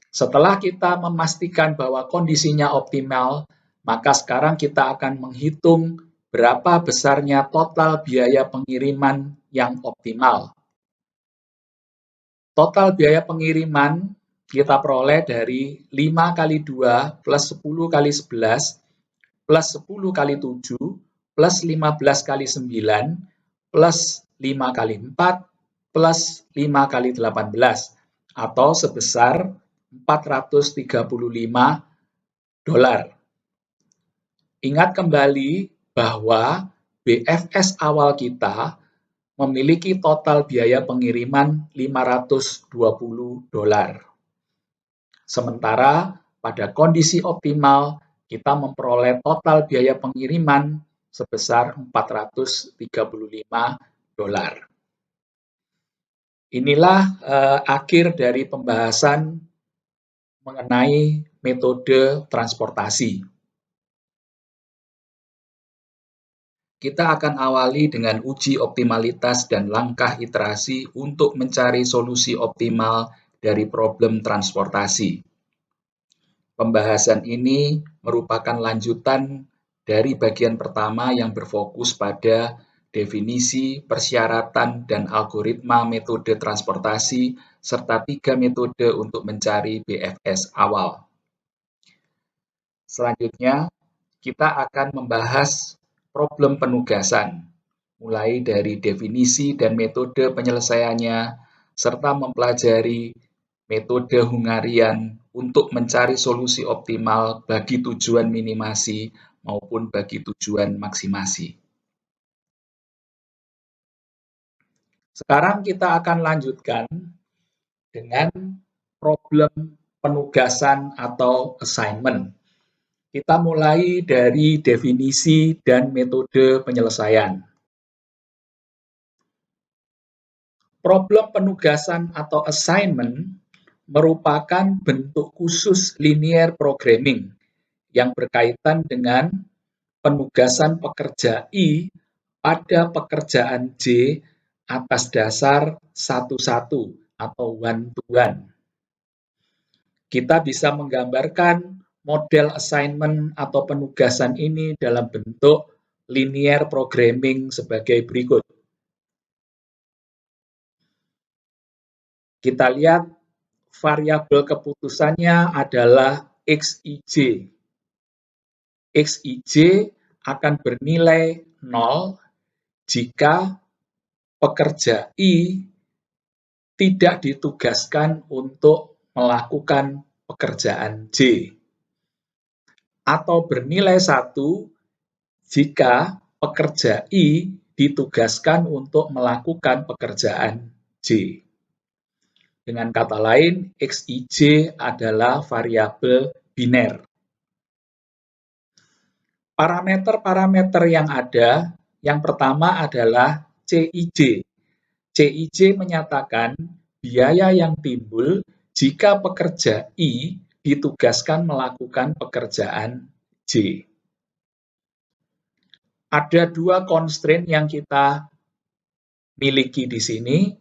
Setelah kita memastikan bahwa kondisinya optimal, maka sekarang kita akan menghitung berapa besarnya total biaya pengiriman yang optimal. Total biaya pengiriman kita peroleh dari 5 kali 2 plus 10 kali 11 plus 10 kali 7 plus 15 kali 9 plus 5 kali 4 plus 5 kali 18 atau sebesar $435. Ingat kembali bahwa BFS awal kita memiliki total biaya pengiriman $520. Sementara pada kondisi optimal kita memperoleh total biaya pengiriman sebesar $435. Inilah akhir dari pembahasan mengenai metode transportasi. Kita akan awali dengan uji optimalitas dan langkah iterasi untuk mencari solusi optimal dari problem transportasi. Pembahasan ini merupakan lanjutan dari bagian pertama yang berfokus pada definisi, persyaratan, dan algoritma metode transportasi, serta 3 metode untuk mencari BFS awal. Selanjutnya, kita akan membahas problem penugasan, mulai dari definisi dan metode penyelesaiannya, serta mempelajari metode Hungarian untuk mencari solusi optimal bagi tujuan minimasi maupun bagi tujuan maksimasi. Sekarang kita akan lanjutkan dengan problem penugasan atau assignment. Kita mulai dari definisi dan metode penyelesaian. Problem penugasan atau assignment merupakan bentuk khusus linear programming yang berkaitan dengan penugasan pekerja I pada pekerjaan J atas dasar satu-satu atau one-to-one. Kita bisa menggambarkan model assignment atau penugasan ini dalam bentuk linear programming sebagai berikut. Kita lihat variabel keputusannya adalah XIJ. XIJ akan bernilai 0 jika pekerja I tidak ditugaskan untuk melakukan pekerjaan J, atau bernilai 1 jika pekerja I ditugaskan untuk melakukan pekerjaan J. Dengan kata lain, XIJ adalah variabel biner. Parameter-parameter yang ada, yang pertama adalah CIJ. CIJ menyatakan biaya yang timbul jika pekerja I ditugaskan melakukan pekerjaan J. Ada dua constraint yang kita miliki di sini.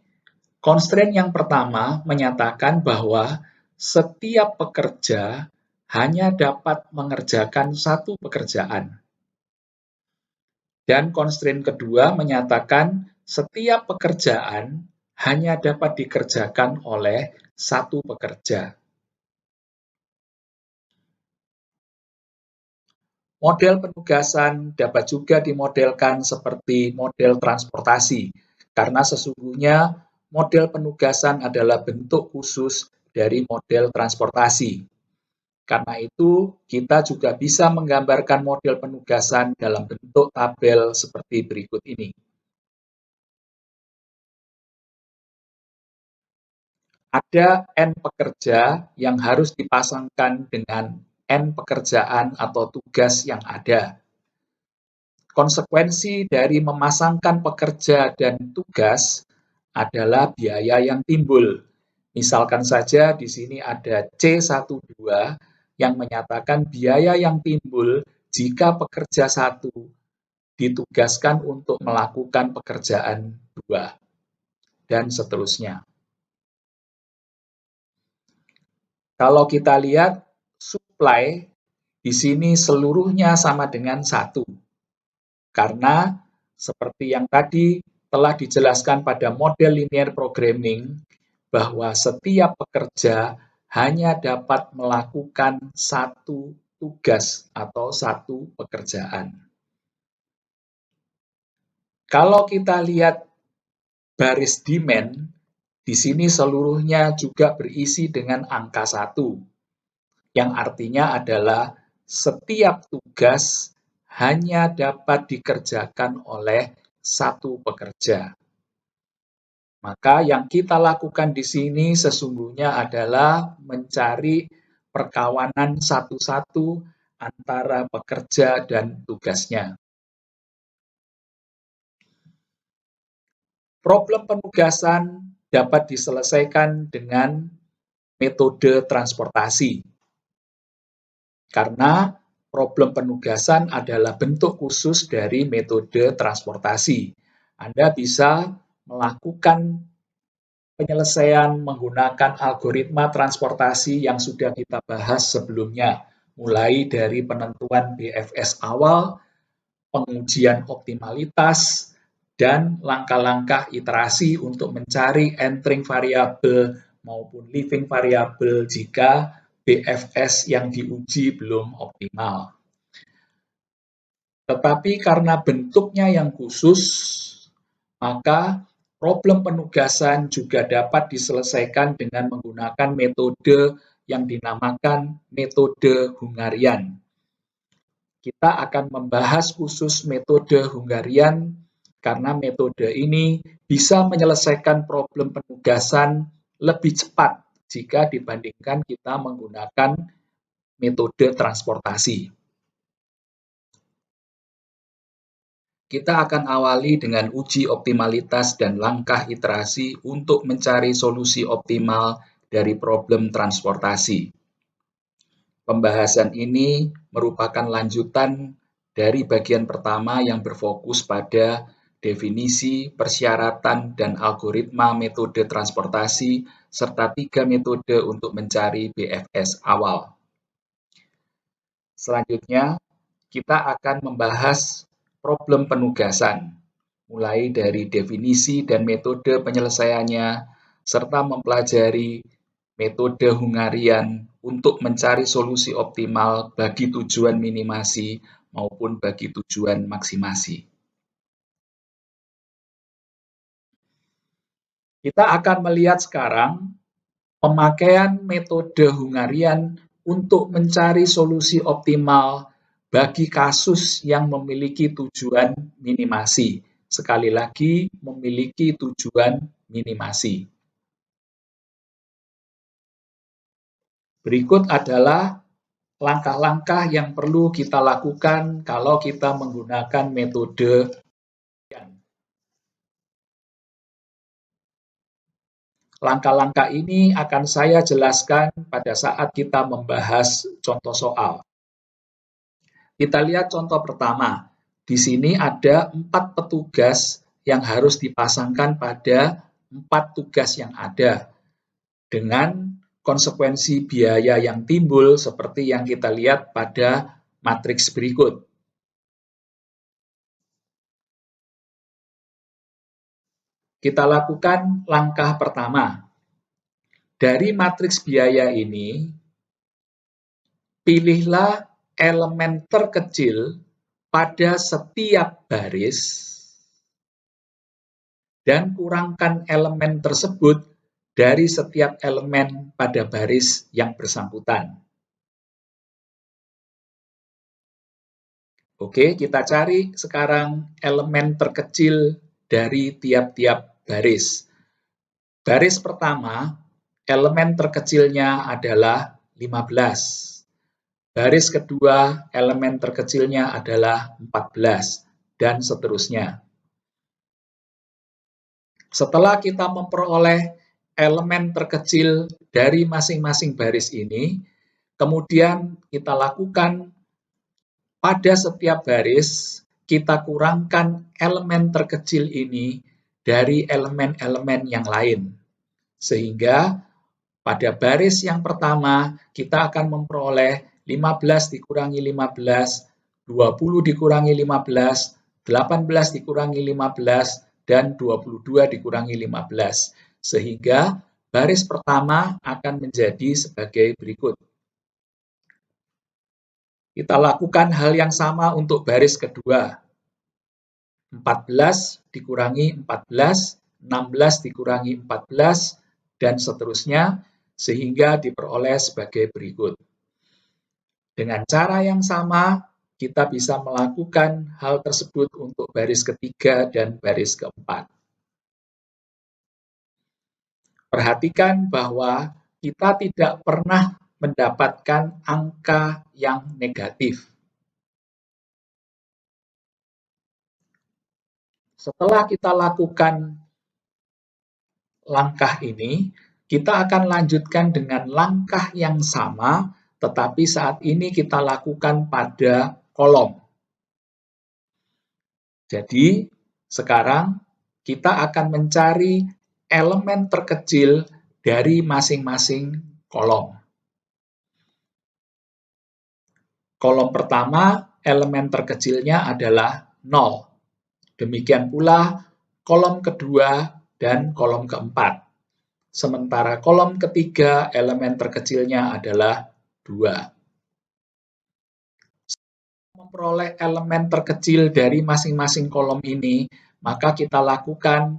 Constraint yang pertama menyatakan bahwa setiap pekerja hanya dapat mengerjakan satu pekerjaan. Dan constraint kedua menyatakan setiap pekerjaan hanya dapat dikerjakan oleh satu pekerja. Model penugasan dapat juga dimodelkan seperti model transportasi, karena sesungguhnya model penugasan adalah bentuk khusus dari model transportasi. Karena itu, kita juga bisa menggambarkan model penugasan dalam bentuk tabel seperti berikut ini. Ada N pekerja yang harus dipasangkan dengan N pekerjaan atau tugas yang ada. Konsekuensi dari memasangkan pekerja dan tugas adalah biaya yang timbul. Misalkan saja di sini ada C12 yang menyatakan biaya yang timbul jika pekerja 1 ditugaskan untuk melakukan pekerjaan 2, dan seterusnya. Kalau kita lihat supply, di sini seluruhnya sama dengan 1. Karena seperti yang tadi telah dijelaskan pada model linear programming, bahwa setiap pekerja hanya dapat melakukan satu tugas atau satu pekerjaan. Kalau kita lihat baris demand, di sini seluruhnya juga berisi dengan angka 1, yang artinya adalah setiap tugas hanya dapat dikerjakan oleh satu pekerja. Maka yang kita lakukan di sini sesungguhnya adalah mencari perkawanan satu-satu antara pekerja dan tugasnya. Problem penugasan dapat diselesaikan dengan metode transportasi. Karena problem penugasan adalah bentuk khusus dari metode transportasi. Anda bisa melakukan penyelesaian menggunakan algoritma transportasi yang sudah kita bahas sebelumnya, mulai dari penentuan BFS awal, pengujian optimalitas, dan langkah-langkah iterasi untuk mencari entering variabel maupun leaving variabel jika BFS yang diuji belum optimal. Tetapi karena bentuknya yang khusus, maka problem penugasan juga dapat diselesaikan dengan menggunakan metode yang dinamakan metode Hungarian. Kita akan membahas khusus metode Hungarian karena metode ini bisa menyelesaikan problem penugasan lebih cepat jika dibandingkan kita menggunakan metode transportasi. Kita akan awali dengan uji optimalitas dan langkah iterasi untuk mencari solusi optimal dari problem transportasi. Pembahasan ini merupakan lanjutan dari bagian pertama yang berfokus pada definisi, persyaratan, dan algoritma metode transportasi, serta 3 metode untuk mencari BFS awal. Selanjutnya, kita akan membahas problem penugasan, mulai dari definisi dan metode penyelesaiannya, serta mempelajari metode Hungarian untuk mencari solusi optimal bagi tujuan minimasi maupun bagi tujuan maksimasi. Kita akan melihat sekarang pemakaian metode Hungarian untuk mencari solusi optimal bagi kasus yang memiliki tujuan minimasi. Sekali lagi, memiliki tujuan minimasi. Berikut adalah langkah-langkah yang perlu kita lakukan kalau kita menggunakan metode. Langkah-langkah ini akan saya jelaskan pada saat kita membahas contoh soal. Kita lihat contoh pertama. Di sini ada 4 petugas yang harus dipasangkan pada 4 tugas yang ada, dengan konsekuensi biaya yang timbul seperti yang kita lihat pada matriks berikut. Kita lakukan langkah pertama. Dari matriks biaya ini, pilihlah elemen terkecil pada setiap baris dan kurangkan elemen tersebut dari setiap elemen pada baris yang bersangkutan. Oke, kita cari sekarang elemen terkecil dari tiap-tiap baris. Baris pertama, elemen terkecilnya adalah 15. Baris kedua, elemen terkecilnya adalah 14, dan seterusnya. Setelah kita memperoleh elemen terkecil dari masing-masing baris ini, kemudian kita lakukan pada setiap baris, kita kurangkan elemen terkecil ini dari elemen-elemen yang lain. Sehingga pada baris yang pertama, kita akan memperoleh 15 dikurangi 15, 20 dikurangi 15, 18 dikurangi 15, dan 22 dikurangi 15. Sehingga baris pertama akan menjadi sebagai berikut. Kita lakukan hal yang sama untuk baris kedua. 14 dikurangi 14, 16 dikurangi 14, dan seterusnya, sehingga diperoleh sebagai berikut. Dengan cara yang sama, kita bisa melakukan hal tersebut untuk baris ketiga dan baris keempat. Perhatikan bahwa kita tidak pernah mendapatkan angka yang negatif. Setelah kita lakukan langkah ini, kita akan lanjutkan dengan langkah yang sama, tetapi saat ini kita lakukan pada kolom. Jadi, sekarang kita akan mencari elemen terkecil dari masing-masing kolom. Kolom pertama, elemen terkecilnya adalah 0. Demikian pula kolom kedua dan kolom keempat. Sementara kolom ketiga, elemen terkecilnya adalah 2. Memperoleh elemen terkecil dari masing-masing kolom ini, maka kita lakukan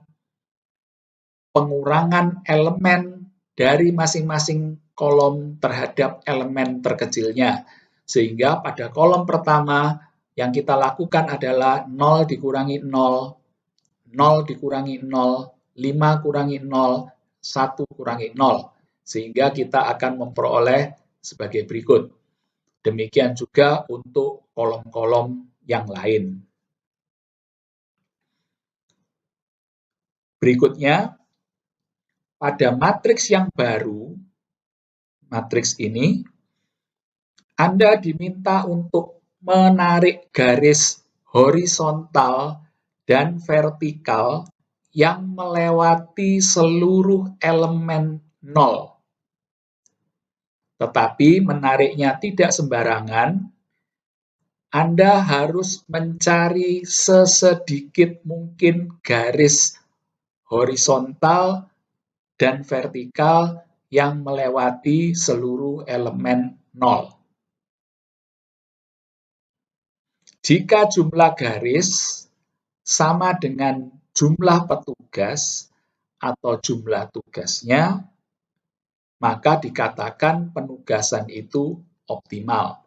pengurangan elemen dari masing-masing kolom terhadap elemen terkecilnya. Sehingga pada kolom pertama yang kita lakukan adalah 0 dikurangi 0, 0 dikurangi 0, 5 kurangi 0, 1 kurangi 0. Sehingga kita akan memperoleh sebagai berikut. Demikian juga untuk kolom-kolom yang lain. Berikutnya, pada matriks yang baru, matriks ini, Anda diminta untuk menarik garis horizontal dan vertikal yang melewati seluruh elemen 0. Tetapi menariknya tidak sembarangan, Anda harus mencari sesedikit mungkin garis horizontal dan vertikal yang melewati seluruh elemen 0. Jika jumlah garis sama dengan jumlah petugas atau jumlah tugasnya, maka dikatakan penugasan itu optimal.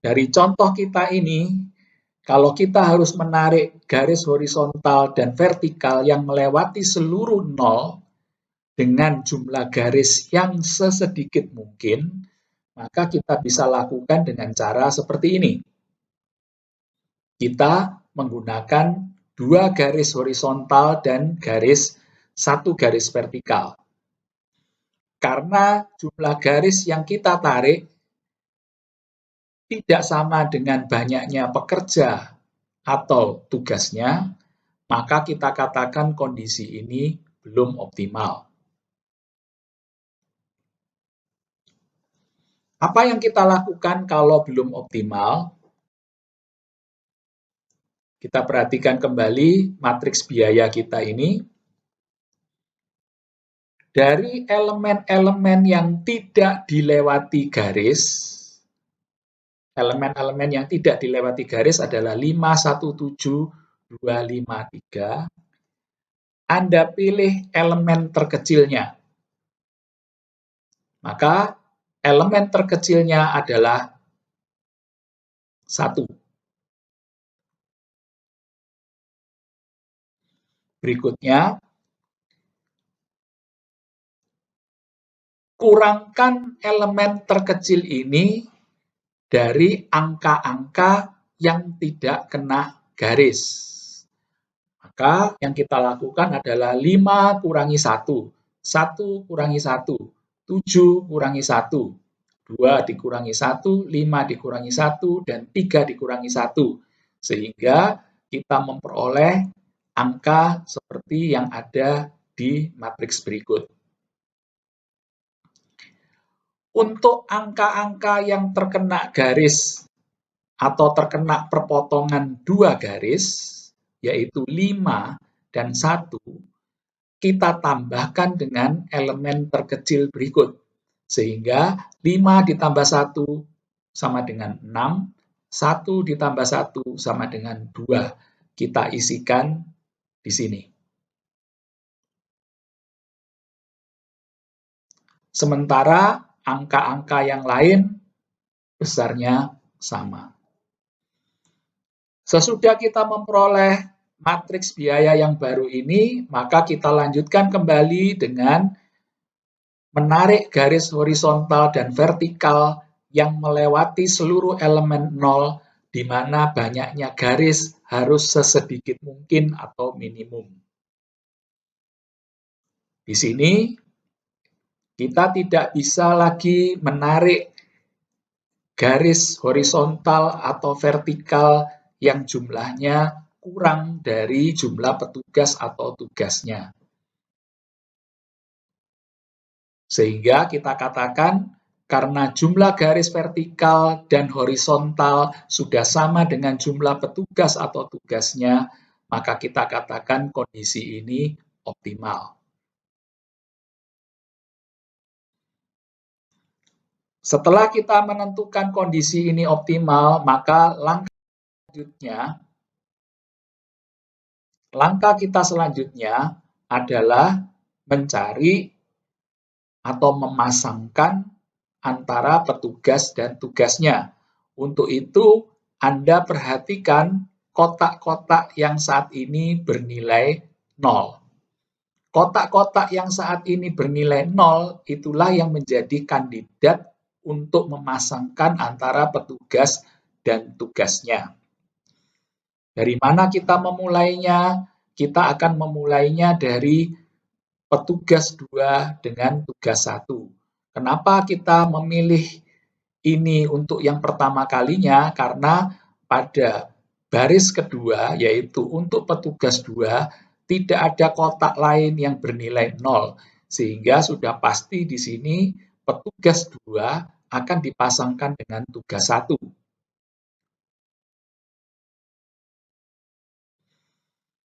Dari contoh kita ini, kalau kita harus menarik garis horizontal dan vertikal yang melewati seluruh 0 dengan jumlah garis yang sesedikit mungkin, maka kita bisa lakukan dengan cara seperti ini. Kita menggunakan 2 garis horizontal dan garis satu garis vertikal. Karena jumlah garis yang kita tarik tidak sama dengan banyaknya pekerja atau tugasnya, maka kita katakan kondisi ini belum optimal. Apa yang kita lakukan kalau belum optimal? Kita perhatikan kembali matriks biaya kita ini. Dari elemen-elemen yang tidak dilewati garis, elemen-elemen yang tidak dilewati garis adalah 5, 1, 7, 2, 5, 3. Anda pilih elemen terkecilnya. Maka elemen terkecilnya adalah 1. Berikutnya, kurangkan elemen terkecil ini dari angka-angka yang tidak kena garis. Maka yang kita lakukan adalah 5 kurangi 1, 1 kurangi 1, 7 kurangi 1, 2 dikurangi 1, 5 dikurangi 1, dan 3 dikurangi 1. Sehingga kita memperoleh angka seperti yang ada di matriks berikut. Untuk angka-angka yang terkena garis atau terkena perpotongan 2 garis, yaitu 5 dan 1, kita tambahkan dengan elemen terkecil berikut. Sehingga 5 ditambah 1 sama dengan 6, 1 ditambah 1 sama dengan 2. Kita isikan di sini. Sementara angka-angka yang lain besarnya sama. Sesudah kita memperoleh matriks biaya yang baru ini, maka kita lanjutkan kembali dengan menarik garis horizontal dan vertikal yang melewati seluruh elemen 0, di mana banyaknya garis harus sesedikit mungkin atau minimum. Di sini, kita tidak bisa lagi menarik garis horizontal atau vertikal yang jumlahnya kurang dari jumlah petugas atau tugasnya. Sehingga kita katakan karena jumlah garis vertikal dan horizontal sudah sama dengan jumlah petugas atau tugasnya, maka kita katakan kondisi ini optimal. Setelah kita menentukan kondisi ini optimal, maka langkah kita selanjutnya adalah mencari atau memasangkan antara petugas dan tugasnya. Untuk itu, Anda perhatikan kotak-kotak yang saat ini bernilai 0. Kotak-kotak yang saat ini bernilai 0 itulah yang menjadi kandidat untuk memasangkan antara petugas dan tugasnya. Dari mana kita memulainya? Kita akan memulainya dari petugas 2 dengan tugas 1. Kenapa kita memilih ini untuk yang pertama kalinya? Karena pada baris kedua, yaitu untuk petugas 2, tidak ada kotak lain yang bernilai 0. Sehingga sudah pasti di sini petugas 2 akan dipasangkan dengan tugas 1.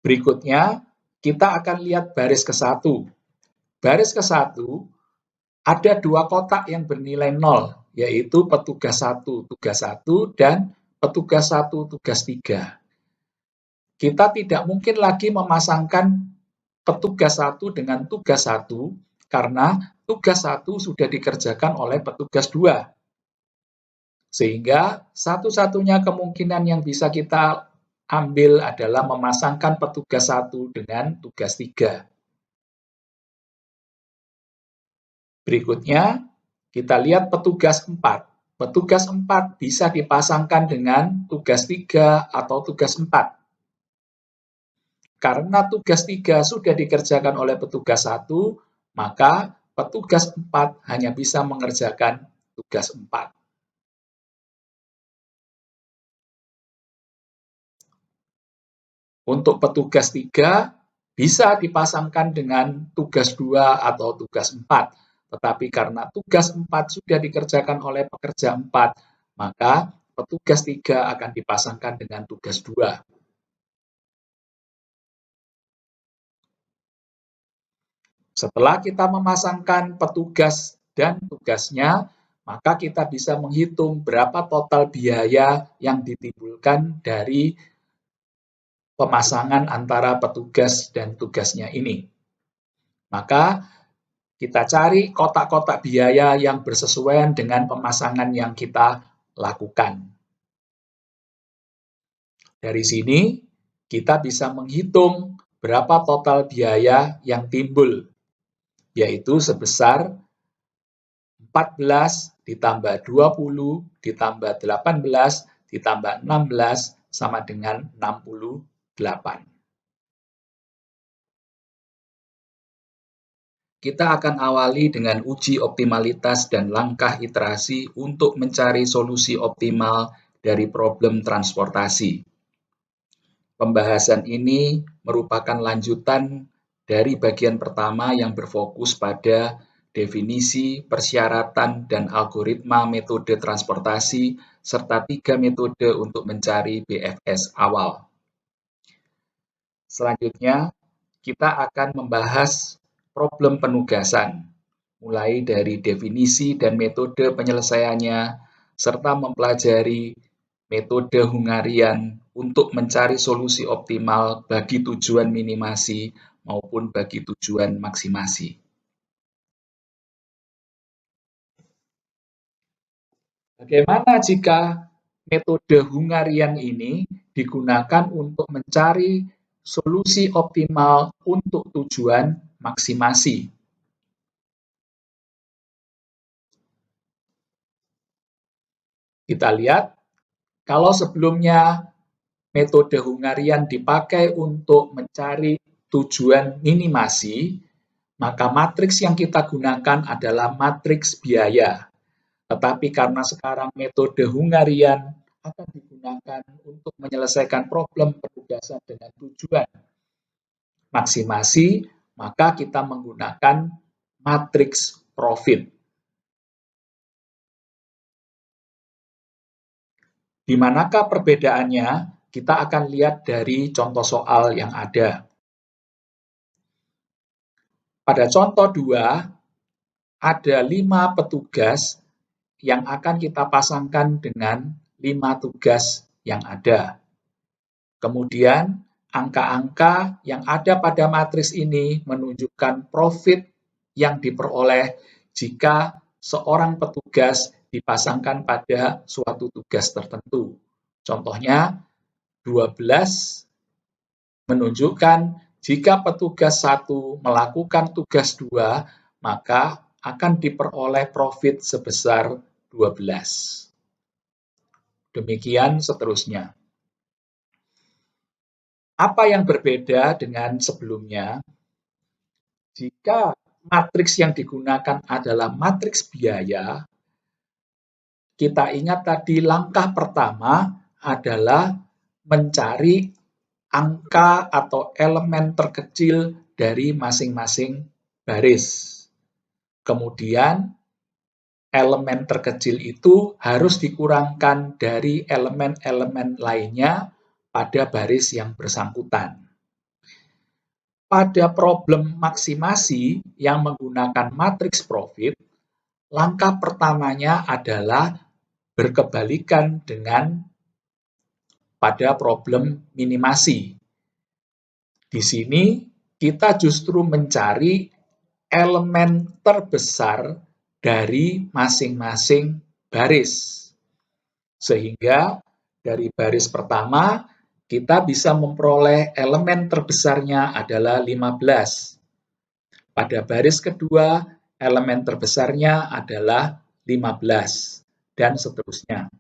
Berikutnya, kita akan lihat baris ke-1. Baris ke-1 ada 2 kotak yang bernilai 0, yaitu petugas 1, tugas 1, dan petugas 1, tugas 3. Kita tidak mungkin lagi memasangkan petugas 1 dengan tugas 1, karena tugas 1 sudah dikerjakan oleh petugas 2. Sehingga satu-satunya kemungkinan yang bisa kita ambil adalah memasangkan petugas 1 dengan tugas 3. Berikutnya, kita lihat petugas 4. Petugas 4 bisa dipasangkan dengan tugas 3 atau tugas 4. karena tugas 3 sudah dikerjakan oleh petugas 1, maka petugas 4 hanya bisa mengerjakan tugas 4. Untuk petugas 3 bisa dipasangkan dengan tugas 2 atau tugas 4. Tetapi karena tugas 4 sudah dikerjakan oleh pekerja 4, maka petugas 3 akan dipasangkan dengan tugas 2. Setelah kita memasangkan petugas dan tugasnya, maka kita bisa menghitung berapa total biaya yang ditimbulkan dari pemasangan antara petugas dan tugasnya ini. Maka kita cari kotak-kotak biaya yang bersesuaian dengan pemasangan yang kita lakukan. Dari sini, kita bisa menghitung berapa total biaya yang timbul, yaitu sebesar 14 ditambah 20 ditambah 18 ditambah 16 sama dengan 68. Kita akan awali dengan uji optimalitas dan langkah iterasi untuk mencari solusi optimal dari problem transportasi. Pembahasan ini merupakan lanjutan dari bagian pertama yang berfokus pada definisi, persyaratan, dan algoritma metode transportasi, serta 3 metode untuk mencari BFS awal. Selanjutnya, kita akan membahas problem penugasan, mulai dari definisi dan metode penyelesaiannya, serta mempelajari metode Hungarian untuk mencari solusi optimal bagi tujuan minimasi maupun bagi tujuan maksimasi. Bagaimana jika metode Hungarian ini digunakan untuk mencari solusi optimal untuk tujuan maksimasi? Kita lihat, kalau sebelumnya metode Hungarian dipakai untuk mencari tujuan minimasi, maka matriks yang kita gunakan adalah matriks biaya. Tetapi karena sekarang metode Hungarian akan digunakan untuk menyelesaikan problem penugasan dengan tujuan maksimasi, maka kita menggunakan matriks profit. Di manakah perbedaannya? Kita akan lihat dari contoh soal yang ada. Pada contoh 2, ada 5 petugas yang akan kita pasangkan dengan 5 tugas yang ada. Kemudian, angka-angka yang ada pada matriks ini menunjukkan profit yang diperoleh jika seorang petugas dipasangkan pada suatu tugas tertentu. Contohnya, 12 menunjukkan jika petugas 1 melakukan tugas 2, maka akan diperoleh profit sebesar 12. Demikian seterusnya. Apa yang berbeda dengan sebelumnya? Jika matriks yang digunakan adalah matriks biaya, kita ingat tadi langkah pertama adalah mencari angka atau elemen terkecil dari masing-masing baris. Kemudian, elemen terkecil itu harus dikurangkan dari elemen-elemen lainnya pada baris yang bersangkutan. Pada problem maksimasi yang menggunakan matriks profit, langkah pertamanya adalah berkebalikan dengan pada problem minimasi. Di sini kita justru mencari elemen terbesar dari masing-masing baris. Sehingga dari baris pertama kita bisa memperoleh elemen terbesarnya adalah 15. Pada baris kedua elemen terbesarnya adalah 15 dan seterusnya.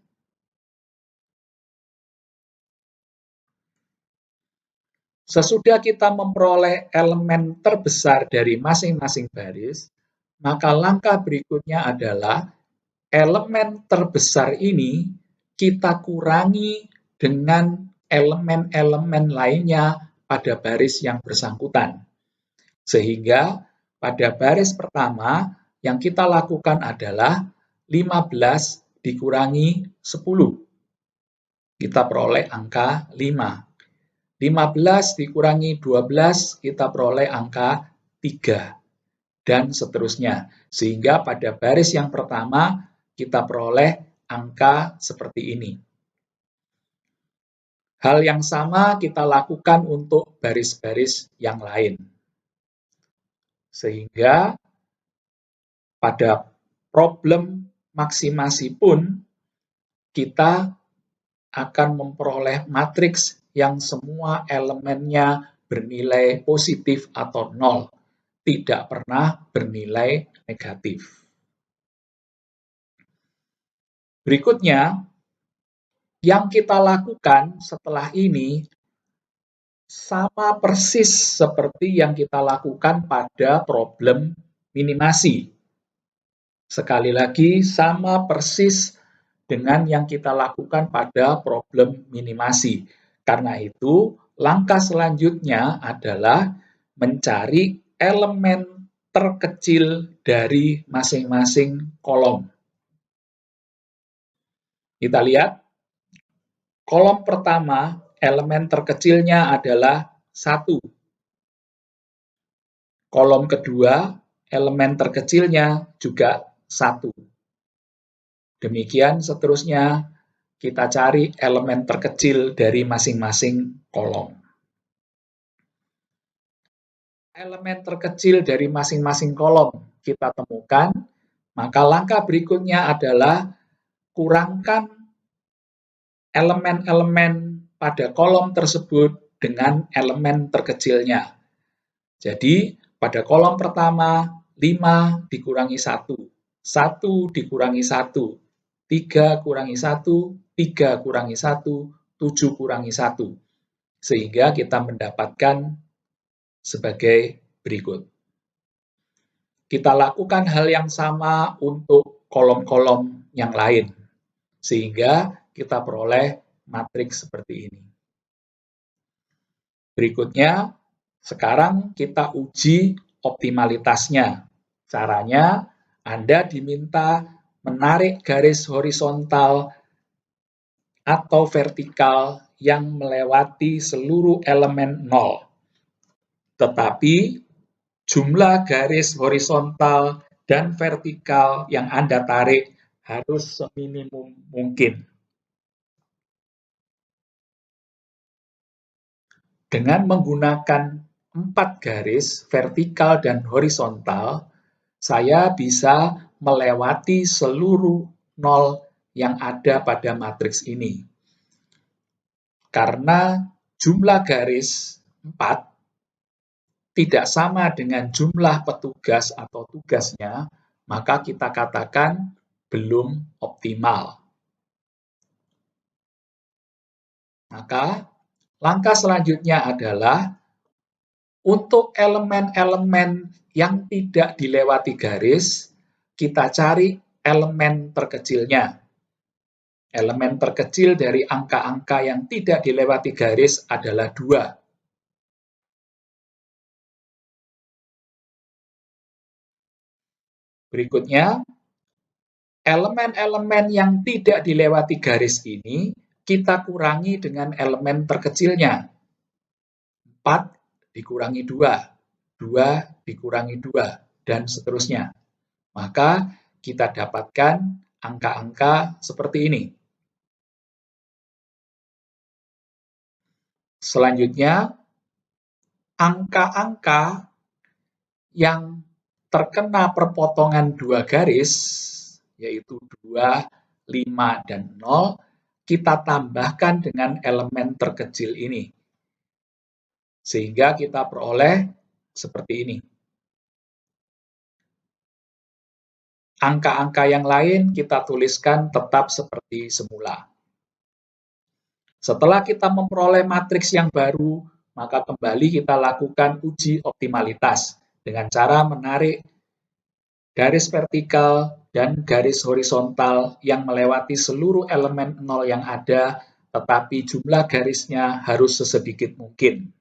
Sesudah kita memperoleh elemen terbesar dari masing-masing baris, maka langkah berikutnya adalah elemen terbesar ini kita kurangi dengan elemen-elemen lainnya pada baris yang bersangkutan. Sehingga pada baris pertama yang kita lakukan adalah 15 dikurangi 10. Kita peroleh angka 5. 15 dikurangi 12, kita peroleh angka 3. Dan seterusnya. Sehingga pada baris yang pertama, kita peroleh angka seperti ini. Hal yang sama kita lakukan untuk baris-baris yang lain. Sehingga pada problem maksimasi pun, kita akan memperoleh matriks yang semua elemennya bernilai positif atau 0. Tidak pernah bernilai negatif. Berikutnya, yang kita lakukan setelah ini sama persis seperti yang kita lakukan pada problem minimasi. Sekali lagi, sama persis dengan yang kita lakukan pada problem minimasi. Karena itu, langkah selanjutnya adalah mencari elemen terkecil dari masing-masing kolom. Kita lihat, kolom pertama, elemen terkecilnya adalah 1. Kolom kedua, elemen terkecilnya juga 1. Demikian seterusnya, kita cari elemen terkecil dari masing-masing kolom. Elemen terkecil dari masing-masing kolom kita temukan, maka langkah berikutnya adalah kurangkan elemen-elemen pada kolom tersebut dengan elemen terkecilnya. Jadi, pada kolom pertama, 5 dikurangi 1, 1 dikurangi 1, 3 kurangi 1, 3 kurangi 1, 7 kurangi 1. Sehingga kita mendapatkan sebagai berikut. Kita lakukan hal yang sama untuk kolom-kolom yang lain. Sehingga kita peroleh matriks seperti ini. Berikutnya, sekarang kita uji optimalitasnya. Caranya, Anda diminta menarik garis horizontal atau vertikal yang melewati seluruh elemen 0. Tetapi jumlah garis horizontal dan vertikal yang Anda tarik harus seminimum mungkin. Dengan menggunakan 4 garis vertikal dan horizontal, saya bisa melewati seluruh 0 yang ada pada matriks ini. Karena jumlah garis 4 tidak sama dengan jumlah petugas atau tugasnya, maka kita katakan belum optimal. Maka langkah selanjutnya adalah untuk elemen-elemen yang tidak dilewati garis, kita cari elemen terkecilnya. Elemen terkecil dari angka-angka yang tidak dilewati garis adalah 2. Berikutnya, elemen-elemen yang tidak dilewati garis ini kita kurangi dengan elemen terkecilnya. 4 dikurangi 2, 2 dikurangi 2, dan seterusnya. Maka kita dapatkan angka-angka seperti ini. Selanjutnya, angka-angka yang terkena perpotongan 2 garis, yaitu 2, 5, dan 0, kita tambahkan dengan elemen terkecil ini. Sehingga kita peroleh seperti ini. Angka-angka yang lain kita tuliskan tetap seperti semula. Setelah kita memperoleh matriks yang baru, maka kembali kita lakukan uji optimalitas dengan cara menarik garis vertikal dan garis horizontal yang melewati seluruh elemen nol yang ada, tetapi jumlah garisnya harus sesedikit mungkin.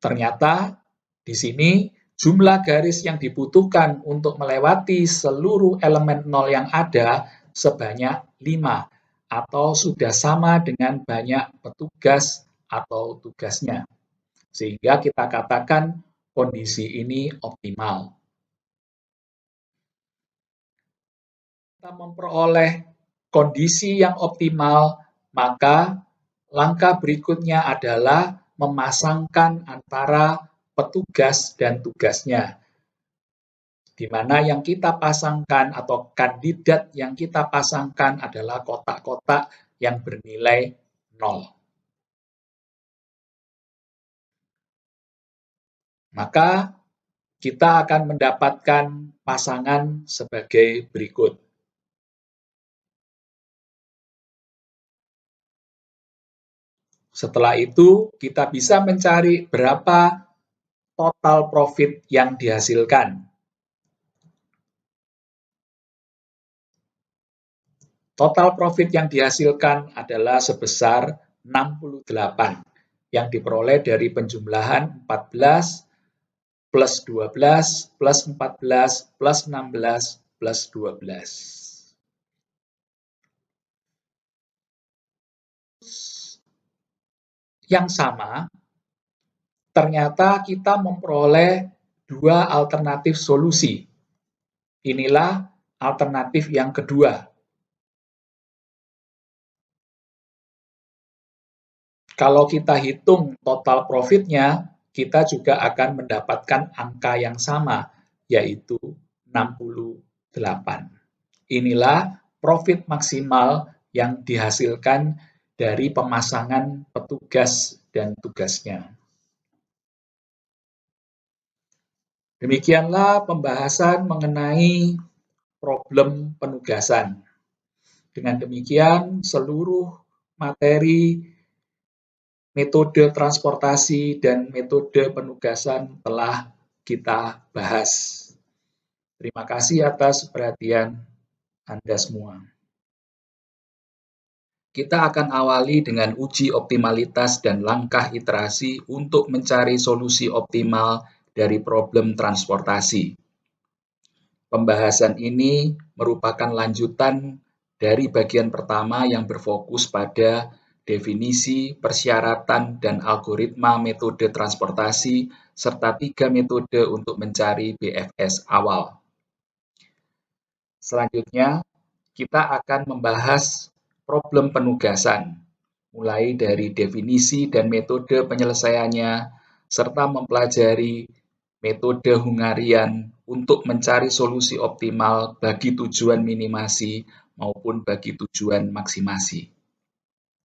Ternyata di sini jumlah garis yang dibutuhkan untuk melewati seluruh elemen nol yang ada sebanyak 5 atau sudah sama dengan banyak petugas atau tugasnya. Sehingga kita katakan kondisi ini optimal. Kita memperoleh kondisi yang optimal, maka langkah berikutnya adalah memasangkan antara petugas dan tugasnya, di mana yang kita pasangkan atau kandidat yang kita pasangkan adalah kotak-kotak yang bernilai 0. Maka kita akan mendapatkan pasangan sebagai berikut. Setelah itu, kita bisa mencari berapa total profit yang dihasilkan. Total profit yang dihasilkan adalah sebesar 68, yang diperoleh dari penjumlahan 14 plus 12 plus 14 plus 16 plus 12. Yang sama, ternyata kita memperoleh dua alternatif solusi. Inilah alternatif yang kedua. Kalau kita hitung total profitnya, kita juga akan mendapatkan angka yang sama, yaitu 68. Inilah profit maksimal yang dihasilkan dari pemasangan petugas dan tugasnya. Demikianlah pembahasan mengenai problem penugasan. Dengan demikian, seluruh materi metode transportasi dan metode penugasan telah kita bahas. Terima kasih atas perhatian Anda semua. Kita akan awali dengan uji optimalitas dan langkah iterasi untuk mencari solusi optimal dari problem transportasi. Pembahasan ini merupakan lanjutan dari bagian pertama yang berfokus pada definisi, persyaratan, dan algoritma metode transportasi, serta 3 metode untuk mencari BFS awal. Selanjutnya, kita akan membahas problem penugasan, mulai dari definisi dan metode penyelesaiannya, serta mempelajari metode Hungarian untuk mencari solusi optimal bagi tujuan minimasi maupun bagi tujuan maksimasi.